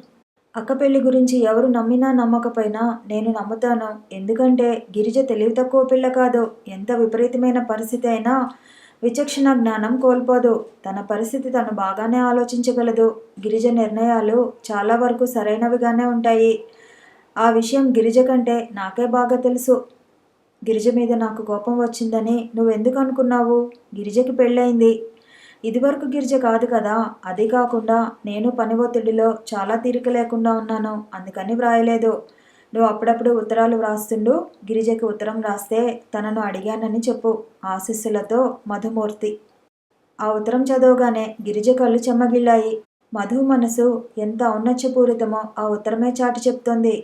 అక్క పెళ్లి గురించి ఎవరు నమ్మినా నమ్మకపోయినా నేను నమ్ముతాను. ఎందుకంటే గిరిజ తెలివి తక్కువ పిల్ల కాదు. ఎంత విపరీతమైన పరిస్థితి అయినా విచక్షణ జ్ఞానం కోల్పోదు. తన పరిస్థితి తను బాగానే ఆలోచించగలదు. గిరిజ నిర్ణయాలు చాలా వరకు సరైనవిగానే ఉంటాయి. ఆ విషయం గిరిజ కంటే నాకే బాగా తెలుసు. గిరిజ మీద నాకు కోపం వచ్చిందని నువ్వెందుకు అనుకున్నావు? గిరిజకి పెళ్ళయింది. ఇదివరకు గిరిజ కాదు కదా. అది కాకుండా నేను పని ఒత్తిడిలో చాలా తీరిక లేకుండా ఉన్నాను. అందుకని వ్రాయలేదు. నువ్వు అప్పుడప్పుడు ఉత్తరాలు వ్రాస్తుండు. గిరిజకి ఉత్తరం రాస్తే తనను అడిగానని చెప్పు. ఆశీస్సులతో మధుమూర్తి. ఆ ఉత్తరం చదవగానే గిరిజ కళ్ళు చెమ్మగిల్లాయి. మధు మనసు ఎంత ఔన్నత్యపూరితమో ఆ ఉత్తరమే చాటి చెప్తోంది.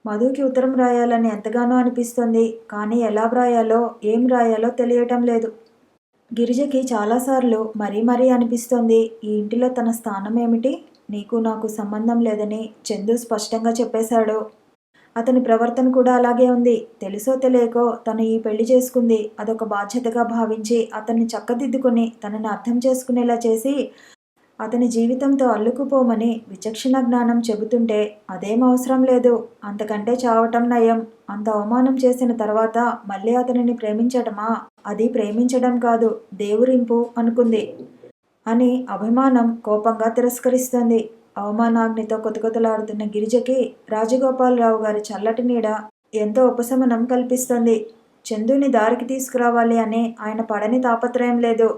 మధుకి ఉత్తరం రాయాలని ఎంతగానో అనిపిస్తోంది. కానీ ఎలా వ్రాయాలో, ఏం రాయాలో తెలియటం లేదు. గిరిజకి చాలాసార్లు మరీ అనిపిస్తోంది, ఈ ఇంటిలో తన స్థానం ఏమిటి? నీకు నాకు సంబంధం లేదని చందు స్పష్టంగా చెప్పేశాడు. అతని ప్రవర్తన కూడా అలాగే ఉంది. తెలుసో తెలియకో తను ఈ పెళ్లి చేసుకుంది. అదొక బాధ్యతగా భావించి అతన్ని చక్కదిద్దుకుని తనని అర్థం చేసుకునేలా చేసి అతని జీవితంతో అల్లుకుపోమని విచక్షణ జ్ఞానం చెబుతుంటే అదేం అవసరం లేదు. అంతకంటే చావటం నయం. అంత అవమానం చేసిన తర్వాత మళ్ళీ అతనిని ప్రేమించటమా? అది ప్రేమించడం కాదు, దేవురింపు అనుకుంది. అని అభిమానం కోపంగా తిరస్కరిస్తోంది. అవమానాగ్నితో కొతకొతలాడుతున్న గిరిజకి రాజగోపాలరావు గారి చల్లటి నీడ ఎంతో ఉపశమనం కల్పిస్తోంది. చందుని దారికి తీసుకురావాలి అని ఆయన పడని తాపత్రయం లేదు.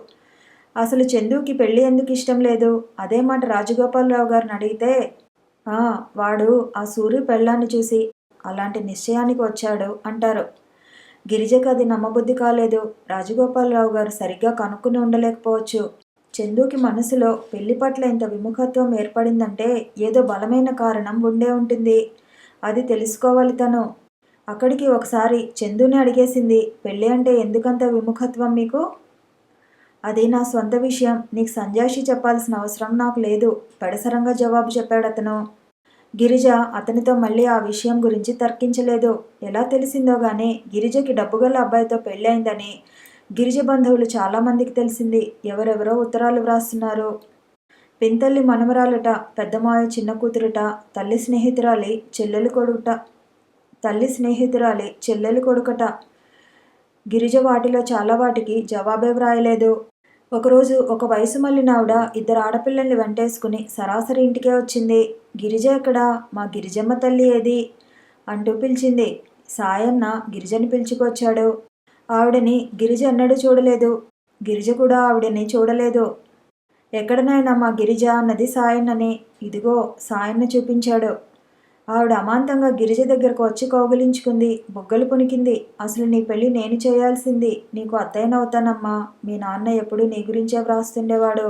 అసలు చందుకి పెళ్ళి ఎందుకు ఇష్టం లేదు? అదే మాట రాజగోపాలరావు గారిని అడిగితే, వాడు ఆ సూర్య పెళ్ళాన్ని చూసి అలాంటి నిశ్చయానికి వచ్చాడు అంటారు. గిరిజకు అది నమ్మబుద్ధి కాలేదు. రాజగోపాలరావు గారు సరిగ్గా కనుక్కుని ఉండలేకపోవచ్చు. చందుకి మనసులో పెళ్లి పట్ల ఇంత విముఖత్వం ఏర్పడిందంటే ఏదో బలమైన కారణం ఉండే ఉంటుంది. అది తెలుసుకోవాలి తను. అక్కడికి ఒకసారి చందుని అడిగేసింది, పెళ్ళి అంటే ఎందుకంత విముఖత్వం మీకు? అది నా సొంత విషయం. నీకు సంజాయిషి చెప్పాల్సిన అవసరం నాకు లేదు. పెడసరంగా జవాబు చెప్పాడతను. గిరిజ అతనితో మళ్ళీ ఆ విషయం గురించి తర్కించలేదు. ఎలా తెలిసిందో గానీ గిరిజకి డబ్బుగల అబ్బాయితో పెళ్ళి అయిందని గిరిజ బంధువులు చాలామందికి తెలిసింది. ఎవరెవరో ఉత్తరాలు వ్రాస్తున్నారు. పింతల్లి మనమరాలుట, పెద్దమాయ చిన్న కూతురుట, తల్లి స్నేహితురాలి చెల్లెలు కొడుకట. గిరిజ వాటిలో చాలా వాటికి జవాబే వ్రాయలేదు. ఒకరోజు ఒక వయసు మళ్ళినావిడ 2 ఆడపిల్లల్ని వెంటేసుకుని సరాసరి ఇంటికే వచ్చింది. గిరిజ ఎక్కడా? మా గిరిజమ్మ తల్లి ఏది? అంటూ పిలిచింది. సాయన్న గిరిజని పిలుచుకొచ్చాడు. ఆవిడని గిరిజ ఎన్నడూ చూడలేదు. గిరిజ కూడా ఆవిడని చూడలేదు. ఎక్కడనైనా మా గిరిజ అన్నది సాయన్నని. ఇదిగో సాయన్న చూపించాడు. ఆవిడ అమాంతంగా గిరిజ దగ్గరకు వచ్చి కౌగిలించుకుంది. బుగ్గలు పునికింది. అసలు నీ పెళ్ళి నేను చేయాల్సింది. నీకు అత్తయ్యనవుతానమ్మా. మీ నాన్న ఎప్పుడూ నీ గురించే వ్రాస్తుండేవాడు.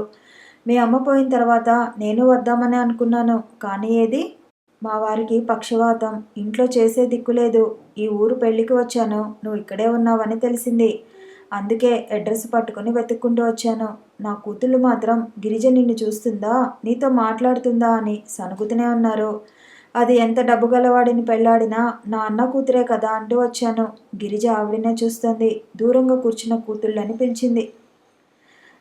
మీ అమ్మ పోయిన తర్వాత నేను వద్దామని అనుకున్నాను. కానీ ఏది? మా వారికి పక్షవాతం. ఇంట్లో చేసే దిక్కులేదు. ఈ ఊరు పెళ్ళికి వచ్చాను. నువ్వు ఇక్కడే ఉన్నావని తెలిసింది. అందుకే అడ్రస్ పట్టుకుని వెతుక్కుంటూ వచ్చాను. నా కూతుళ్ళు మాత్రం గిరిజ నిన్ను చూస్తుందా, నీతో మాట్లాడుతుందా అని సనుగుతూనే ఉన్నారు. అది ఎంత డబ్బు గలవాడిని పెళ్లాడినా నా అన్న కూతురే కదా అంటూ వచ్చాను. గిరిజ ఆవిడనే చూస్తోంది. దూరంగా కూర్చున్న కూతుళ్ళని పిలిచింది.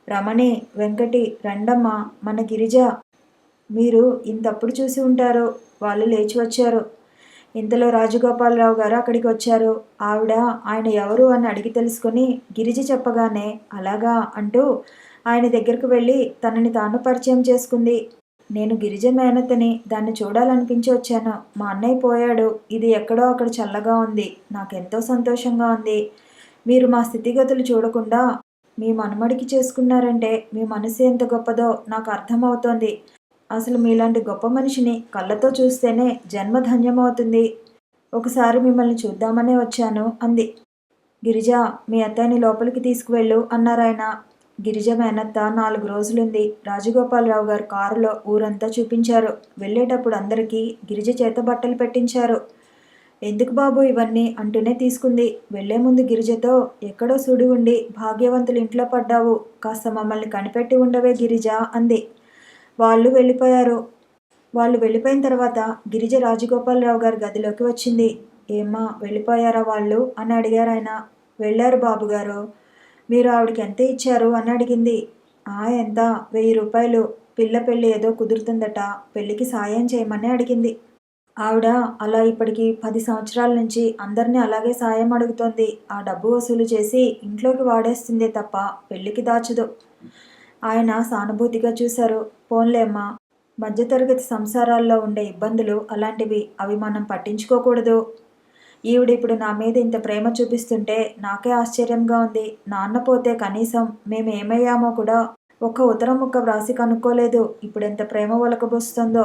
రమణి, వెంకటి, రండమ్మా, మన గిరిజ. మీరు ఇంతప్పుడు చూసి ఉంటారు. వాళ్ళు లేచి వచ్చారు. ఇంతలో రాజగోపాలరావు గారు అక్కడికి వచ్చారు. ఆవిడ ఆయన ఎవరు అని అడిగి తెలుసుకుని గిరిజ చెప్పగానే అలాగా అంటూ ఆయన దగ్గరకు వెళ్ళి తనని తాను పరిచయం చేసుకుంది. నేను గిరిజ మేనత్తని. దాన్ని చూడాలనిపించి వచ్చాను. మా అన్నయ్య పోయాడు. ఇది ఎక్కడో అక్కడ చల్లగా ఉంది. నాకెంతో సంతోషంగా ఉంది. మీరు మా స్థితిగతులు చూడకుండా మీ మనమడికి చేసుకున్నారంటే మీ మనసు ఎంత గొప్పదో నాకు అర్థమవుతోంది. అసలు మీలాంటి గొప్ప మనిషిని కళ్ళతో చూస్తేనే జన్మ ధన్యమవుతుంది. ఒకసారి మిమ్మల్ని చూద్దామనే వచ్చాను అంది. గిరిజ, మీ అత్తయ్యని లోపలికి తీసుకువెళ్ళు అన్నారాయన. గిరిజ మేనత్త 4 రోజులుంది. రాజగోపాలరావు గారు కారులో ఊరంతా చూపించారు. వెళ్ళేటప్పుడు అందరికీ గిరిజ చేత బట్టలు పెట్టించారు. ఎందుకు బాబు ఇవన్నీ అంటూనే తీసుకుంది. వెళ్లే ముందు గిరిజతో, ఎక్కడో సుడి ఉండి భాగ్యవంతులు ఇంట్లో పడ్డావు, కాస్త మమ్మల్ని కనిపెట్టి ఉండవే గిరిజ అంది. వాళ్ళు వెళ్ళిపోయిన తర్వాత గిరిజ రాజగోపాలరావు గారి గదిలోకి వచ్చింది. ఏమ్మా వెళ్ళిపోయారా వాళ్ళు అని అడిగారు ఆయన. వెళ్ళారు బాబుగారు. మీరు ఆవిడకి ఎంత ఇచ్చారు అని అడిగింది. ఎంత, 1000 రూపాయలు. పిల్ల పెళ్ళి ఏదో కుదురుతుందట, పెళ్ళికి సాయం చేయమని అడిగింది. ఆవిడ అలా ఇప్పటికి 10 సంవత్సరాల నుంచి అందరినీ అలాగే సాయం అడుగుతోంది. ఆ డబ్బు వసూలు చేసి ఇంట్లోకి వాడేస్తుందే తప్ప పెళ్ళికి దాచదు. ఆయన సానుభూతిగా చూశారు. పోన్లేమ్మా, మధ్యతరగతి సంసారాల్లో ఉండే ఇబ్బందులు అలాంటివి, అవి మనం పట్టించుకోకూడదు. ఈవిడిప్పుడు నా మీద ఇంత ప్రేమ చూపిస్తుంటే నాకే ఆశ్చర్యంగా ఉంది. నాన్న పోతే కనీసం మేము ఏమయ్యామో కూడా ఒక్క ఉత్తరం ముక్క వ్రాసి కనుక్కోలేదు. ఇప్పుడెంత ప్రేమ ఒలకబోస్తుందో.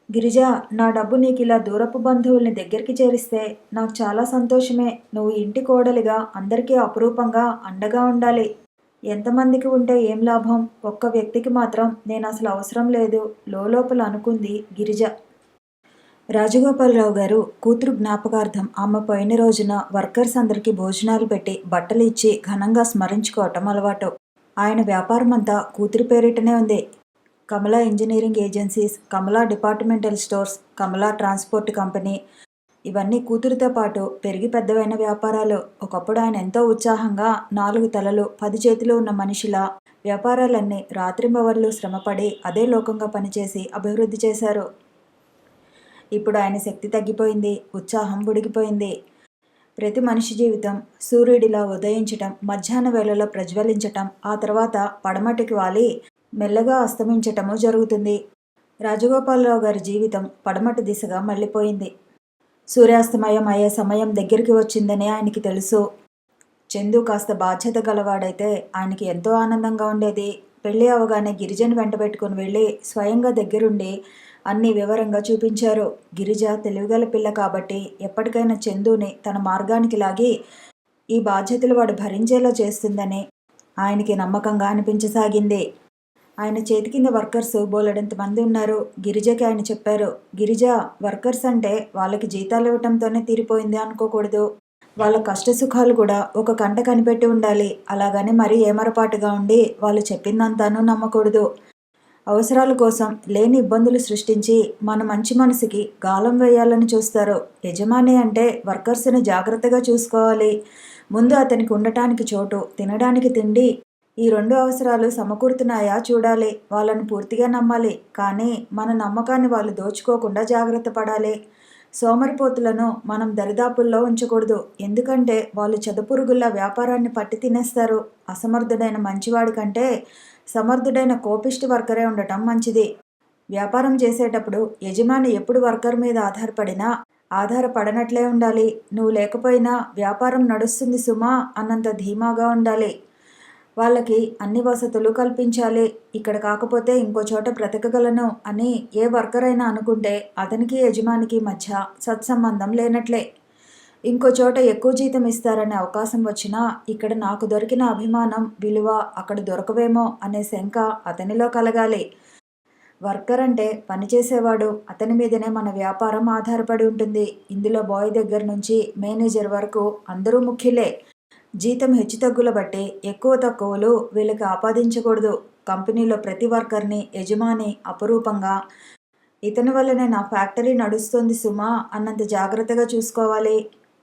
గిరిజ, నా డబ్బు నీకు ఇలా దూరపు బంధువుల్ని దగ్గరికి చేరిస్తే నాకు చాలా సంతోషమే. నువ్వు ఇంటి కోడలిగా అందరికీ అపురూపంగా అండగా ఉండాలి. ఎంతమందికి ఉంటే ఏం లాభం, ఒక్క వ్యక్తికి మాత్రం నేను అసలు అవసరం లేదు లోపల అనుకుంది గిరిజ. రాజగోపాలరావు గారు కూతురు జ్ఞాపకార్థం ఆమె పోయిన రోజున వర్కర్స్ అందరికీ భోజనాలు పెట్టి బట్టలు ఇచ్చి ఘనంగా స్మరించుకోవటం అలవాటు. ఆయన వ్యాపారమంతా కూతురి పేరిటనే ఉంది. కమలా ఇంజనీరింగ్ ఏజెన్సీస్, కమలా డిపార్ట్మెంటల్ స్టోర్స్, కమలా ట్రాన్స్పోర్ట్ కంపెనీ, ఇవన్నీ కూతురితో పాటు పెరిగి పెద్దవైన వ్యాపారాలు. ఒకప్పుడు ఆయన ఎంతో ఉత్సాహంగా 4 తలలు 10 చేతులు ఉన్న మనిషిలా వ్యాపారాలన్నీ రాత్రింబవళ్ళు శ్రమపడి అదే లోకంగా పనిచేసి అభివృద్ధి చేశారు. ఇప్పుడు ఆయన శక్తి తగ్గిపోయింది, ఉత్సాహం బుడిగిపోయింది. ప్రతి మనిషి జీవితం సూర్యుడిలా ఉదయించటం, మధ్యాహ్న వేళలో ప్రజ్వలించటం, ఆ తర్వాత పడమటికి వాలి మెల్లగా అస్తమించటము జరుగుతుంది. రాజగోపాలరావు గారి జీవితం పడమటి దిశగా మళ్ళీపోయింది. సూర్యాస్తమయం అయ్యే సమయం దగ్గరికి వచ్చిందని ఆయనకి తెలుసు. చందు కాస్త బాధ్యత గలవాడైతే ఆయనకి ఎంతో ఆనందంగా ఉండేది. పెళ్ళి అవగానే గిరిజను వెంటబెట్టుకుని వెళ్ళి స్వయంగా దగ్గరుండి అన్నీ వివరంగా చూపించారు. గిరిజ తెలివిగల పిల్ల కాబట్టి ఎప్పటికైనా చందుని తన మార్గానికి లాగి ఈ బాధ్యతలు వాడు భరించేలా చేస్తుందని ఆయనకి నమ్మకంగా అనిపించసాగింది. ఆయన చేతి కింద వర్కర్స్ బోలెడంత మంది ఉన్నారు. గిరిజకి ఆయన చెప్పారు, గిరిజ, వర్కర్స్ అంటే వాళ్ళకి జీతాలు ఇవ్వటంతోనే తీరిపోయింది అనుకోకూడదు. వాళ్ళ కష్టసుఖాలు కూడా ఒక కంట కనిపెట్టి ఉండాలి. అలాగని మరీ ఏమరపాటుగా ఉండి వాళ్ళు చెప్పిందంతానూ నమ్మకూడదు. అవసరాల కోసం లేని ఇబ్బందులు సృష్టించి మన మంచి మనసుకి గాలం వేయాలని చూస్తారు. యజమాని అంటే వర్కర్స్ని జాగ్రత్తగా చూసుకోవాలి. ముందు అతనికి ఉండటానికి చోటు, తినడానికి తిండి, ఈ 2 అవసరాలు సమకూరుతున్నాయా చూడాలి. వాళ్ళని పూర్తిగా నమ్మాలి. కానీ మన నమ్మకాన్ని వాళ్ళు దోచుకోకుండా జాగ్రత్త పడాలి. సోమరిపోతులను మనం దరిదాపుల్లో ఉంచకూడదు. ఎందుకంటే వాళ్ళు చెదపురుగుల్లా వ్యాపారాన్ని పట్టి తినేస్తారు. అసమర్థుడైన మంచివాడి కంటే సమర్థుడైన కోపిష్టి వర్కరే ఉండటం మంచిది. వ్యాపారం చేసేటప్పుడు యజమాని ఎప్పుడు వర్కర్ మీద ఆధారపడనట్లే ఉండాలి. నువ్వు లేకపోయినా వ్యాపారం నడుస్తుంది సుమా అన్నంత ధీమాగా ఉండాలి. వాళ్ళకి అన్ని వసతులు కల్పించాలి. ఇక్కడ కాకపోతే ఇంకో చోట బ్రతకగలను అని ఏ వర్కర్ అయినా అనుకుంటే అతనికి యజమానికి మధ్య సత్సంబంధం లేనట్లే. ఇంకో చోట ఎక్కువ జీతం ఇస్తారనే అవకాశం వచ్చినా ఇక్కడ నాకు దొరికిన అభిమానం, విలువ అక్కడ దొరకవేమో అనే శంక అతనిలో కలగాలి. వర్కర్ అంటే పనిచేసేవాడు, అతని మీదనే మన వ్యాపారం ఆధారపడి ఉంటుంది. ఇందులో బాయ్ దగ్గర నుంచి మేనేజర్ వరకు అందరూ ముఖ్యులే. జీతం హెచ్చుతగ్గుల బట్టి ఎక్కువ తక్కువలు వీళ్ళకి ఆపాదించకూడదు. కంపెనీలో ప్రతి వర్కర్ని యజమాని అపురూపంగా, ఇతని వల్లనే నా ఫ్యాక్టరీ నడుస్తుంది సుమా అన్నంత జాగ్రత్తగా చూసుకోవాలి.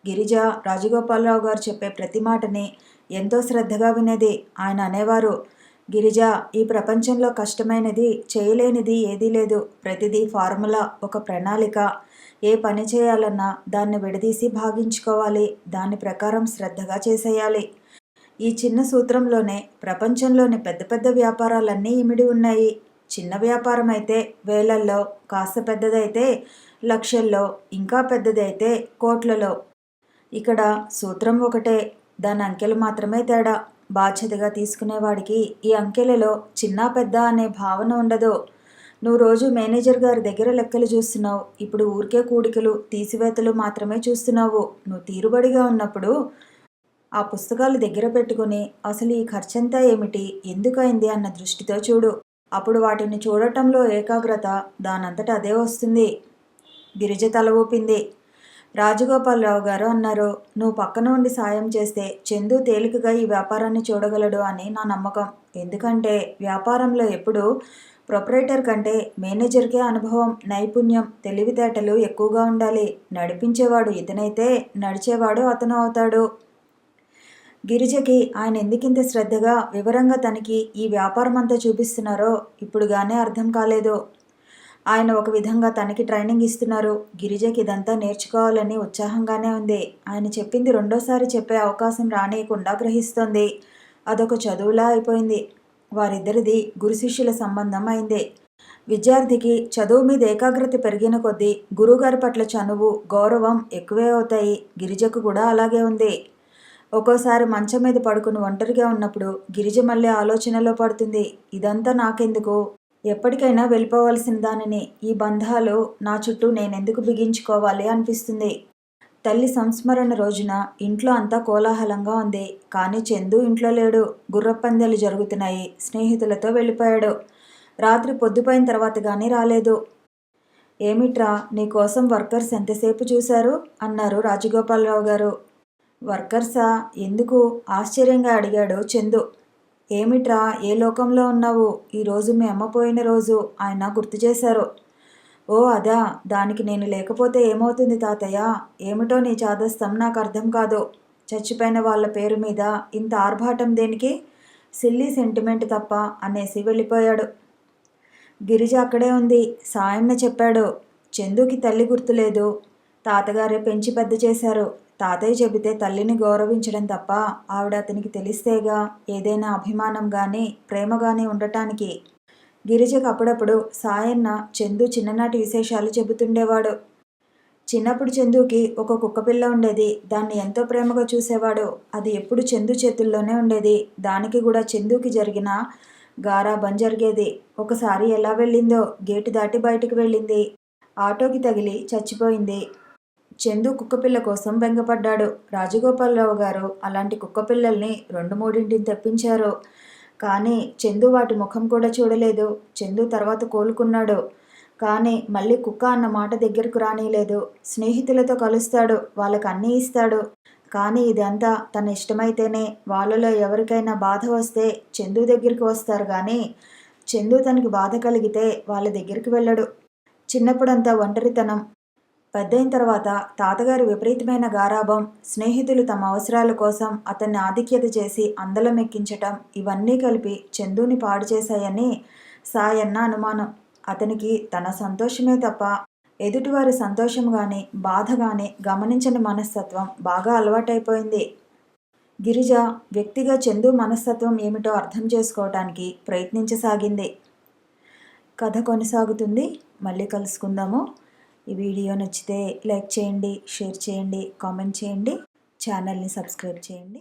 గిరిజ రాజగోపాలరావు గారు చెప్పే ప్రతి మాటని ఎంతో శ్రద్ధగా వినేది. ఆయన అనేవారు, గిరిజ, ఈ ప్రపంచంలో కష్టమైనది, చేయలేనిది ఏదీ లేదు. ప్రతిదీ ఫార్ములా, ఒక ప్రణాళిక. ఏ పని చేయాలన్నా దాన్ని విడదీసి భాగించుకోవాలి. దాని ప్రకారం శ్రద్ధగా చేసేయాలి. ఈ చిన్న సూత్రంలోనే ప్రపంచంలోని పెద్ద పెద్ద వ్యాపారాలన్నీ ఇమిడి ఉన్నాయి. చిన్న వ్యాపారం అయితే వేలల్లో, కాస్త పెద్దదైతే లక్షల్లో, ఇంకా పెద్దదైతే కోట్లలో. ఇక్కడ సూత్రం ఒకటే, దాని అంకెలు మాత్రమే తేడా. బాధ్యతగా తీసుకునేవాడికి ఈ అంకెలలో చిన్న పెద్ద అనే భావన ఉండదు. నువ్వు రోజు మేనేజర్ గారి దగ్గర లెక్కలు చూస్తున్నావు. ఇప్పుడు ఊరికే కూడికలు తీసివేతలు మాత్రమే చూస్తున్నావు. నువ్వు తీరుబడిగా ఉన్నప్పుడు ఆ పుస్తకాలు దగ్గర పెట్టుకుని అసలు ఈ ఖర్చంతా ఏమిటి, ఎందుకయింది అన్న దృష్టితో చూడు. అప్పుడు వాటిని చూడటంలో ఏకాగ్రత దానంతట అదే వస్తుంది. గిరిజ తల ఊపింది. రాజగోపాలరావు గారు అన్నారు, నువ్వు పక్కన ఉండి సాయం చేస్తే చందు తేలికగా ఈ వ్యాపారాన్ని చూడగలడు అని నా నమ్మకం. ఎందుకంటే వ్యాపారంలో ఎప్పుడూ ప్రొపరేటర్ కంటే మేనేజర్కే అనుభవం, నైపుణ్యం, తెలివితేటలు ఎక్కువగా ఉండాలి. నడిపించేవాడు ఇతనైతే నడిచేవాడు అతను అవుతాడు. గిరిజకి ఆయన ఎందుకింత శ్రద్ధగా వివరంగా తనకి ఈ వ్యాపారం అంతా చూపిస్తున్నారో ఇప్పుడుగానే అర్థం కాలేదు. ఆయన ఒక విధంగా తనకి ట్రైనింగ్ ఇస్తున్నారు. గిరిజకి ఇదంతా నేర్చుకోవాలని ఉత్సాహంగానే ఉంది. ఆయన చెప్పింది రెండోసారి చెప్పే అవకాశం రానియకుండా గ్రహిస్తోంది. అదొక చదువులా అయిపోయింది. వారిద్దరిది గురు శిష్యుల సంబంధం అయింది. విద్యార్థికి చదువు మీద ఏకాగ్రత పెరిగిన కొద్దీ గురువుగారి పట్ల చనువు, గౌరవం ఎక్కువే అవుతాయి. గిరిజకు కూడా అలాగే ఉంది. ఒక్కోసారి మంచం మీద పడుకుని ఒంటరిగా ఉన్నప్పుడు గిరిజ మళ్ళీ ఆలోచనలో పడుతుంది. ఇదంతా నాకెందుకు, ఎప్పటికైనా వెళ్ళిపోవలసిన దానిని, ఈ బంధాలు నా చుట్టూ నేనెందుకు బిగించుకోవాలి అనిపిస్తుంది. తల్లి సంస్మరణ రోజున ఇంట్లో అంతా కోలాహలంగా ఉంది. కానీ చందు ఇంట్లో లేడు. గుర్రపందాలు జరుగుతున్నాయి. స్నేహితులతో వెళ్ళిపోయాడు. రాత్రి పొద్దుపోయిన తర్వాత కానీ రాలేదు. ఏమిట్రా, నీకోసం వర్కర్స్ ఎంతసేపు చూశారు అన్నారు రాజగోపాలరావు గారు. వర్కర్సా, ఎందుకు ఆశ్చర్యంగా అడిగాడు చందు. ఏమిట్రా, ఏ లోకంలో ఉన్నావు? ఈరోజు మీ అమ్మ పోయిన రోజు ఆయన గుర్తు చేశారు. ఓ అదా, దానికి నేను లేకపోతే ఏమవుతుంది తాతయ్య? ఏమిటో నీ చాదస్తం నాకు అర్థం కాదు. చచ్చిపోయిన వాళ్ళ పేరు మీద ఇంత ఆర్భాటం దేనికి? సిల్లీ సెంటిమెంట్ తప్ప అనేసి వెళ్ళిపోయాడు. గిరిజ అక్కడే ఉంది. సాయన్న చెప్పాడు, చందుకి తల్లి గుర్తులేదు. తాతగారే పెంచి పెద్ద చేశారు. తాతయ్య చెబితే తల్లిని గౌరవించడం తప్ప ఆవిడ అతనికి తెలిస్తేగా ఏదైనా అభిమానం కానీ ప్రేమ కానీ ఉండటానికి. గిరిజకు అప్పుడప్పుడు సాయన్న చందు చిన్ననాటి విశేషాలు చెబుతుండేవాడు. చిన్నప్పుడు చందుకి ఒక కుక్కపిల్ల ఉండేది. దాన్ని ఎంతో ప్రేమగా చూసేవాడు. అది ఎప్పుడు చందు చేతుల్లోనే ఉండేది. దానికి కూడా చందుకి జరిగిన గారాబం జరిగేది. ఒకసారి ఎలా వెళ్ళిందో, గేటు దాటి బయటకు వెళ్ళింది. ఆటోకి తగిలి చచ్చిపోయింది. చందు కుక్కపిల్ల కోసం బెంగపడ్డాడు. రాజగోపాలరావు గారు అలాంటి కుక్కపిల్లల్ని 2-3 తెప్పించారు. కానీ చందు వాటి ముఖం కూడా చూడలేదు. చందు తర్వాత కోలుకున్నాడు. కానీ మళ్ళీ కుక్క అన్న మాట దగ్గరకు రానిలేదు. స్నేహితులతో కలుస్తాడు, వాళ్ళకి అన్నీ ఇస్తాడు. కానీ ఇదంతా తన ఇష్టమైతేనే. వాళ్ళలో ఎవరికైనా బాధ వస్తే చందు దగ్గరికి వస్తారు కానీ చందు తనకి బాధ కలిగితే వాళ్ళ దగ్గరికి వెళ్ళడు. చిన్నప్పుడంతా ఒంటరితనం. పెద్దయిన తర్వాత తాతగారి విపరీతమైన గారాబం, స్నేహితులు తమ అవసరాల కోసం అతన్ని ఆధిక్యత చేసి అందలం ఎక్కించటం, ఇవన్నీ కలిపి చందుని పాడు చేశాయని సాయన్న అనుమానం. అతనికి తన సంతోషమే తప్ప ఎదుటివారి సంతోషం కానీ బాధ కానీ గమనించని మనస్తత్వం బాగా అలవాటైపోయింది. గిరిజ వ్యక్తిగా చందు మనస్తత్వం ఏమిటో అర్థం చేసుకోవటానికి ప్రయత్నించసాగింది. కథ కొనసాగుతుంది. మళ్ళీ కలుసుకుందాము. ఈ వీడియో నచ్చితే లైక్ చేయండి, షేర్ చేయండి, కామెంట్ చేయండి, ఛానల్ని సబ్స్క్రైబ్ చేయండి.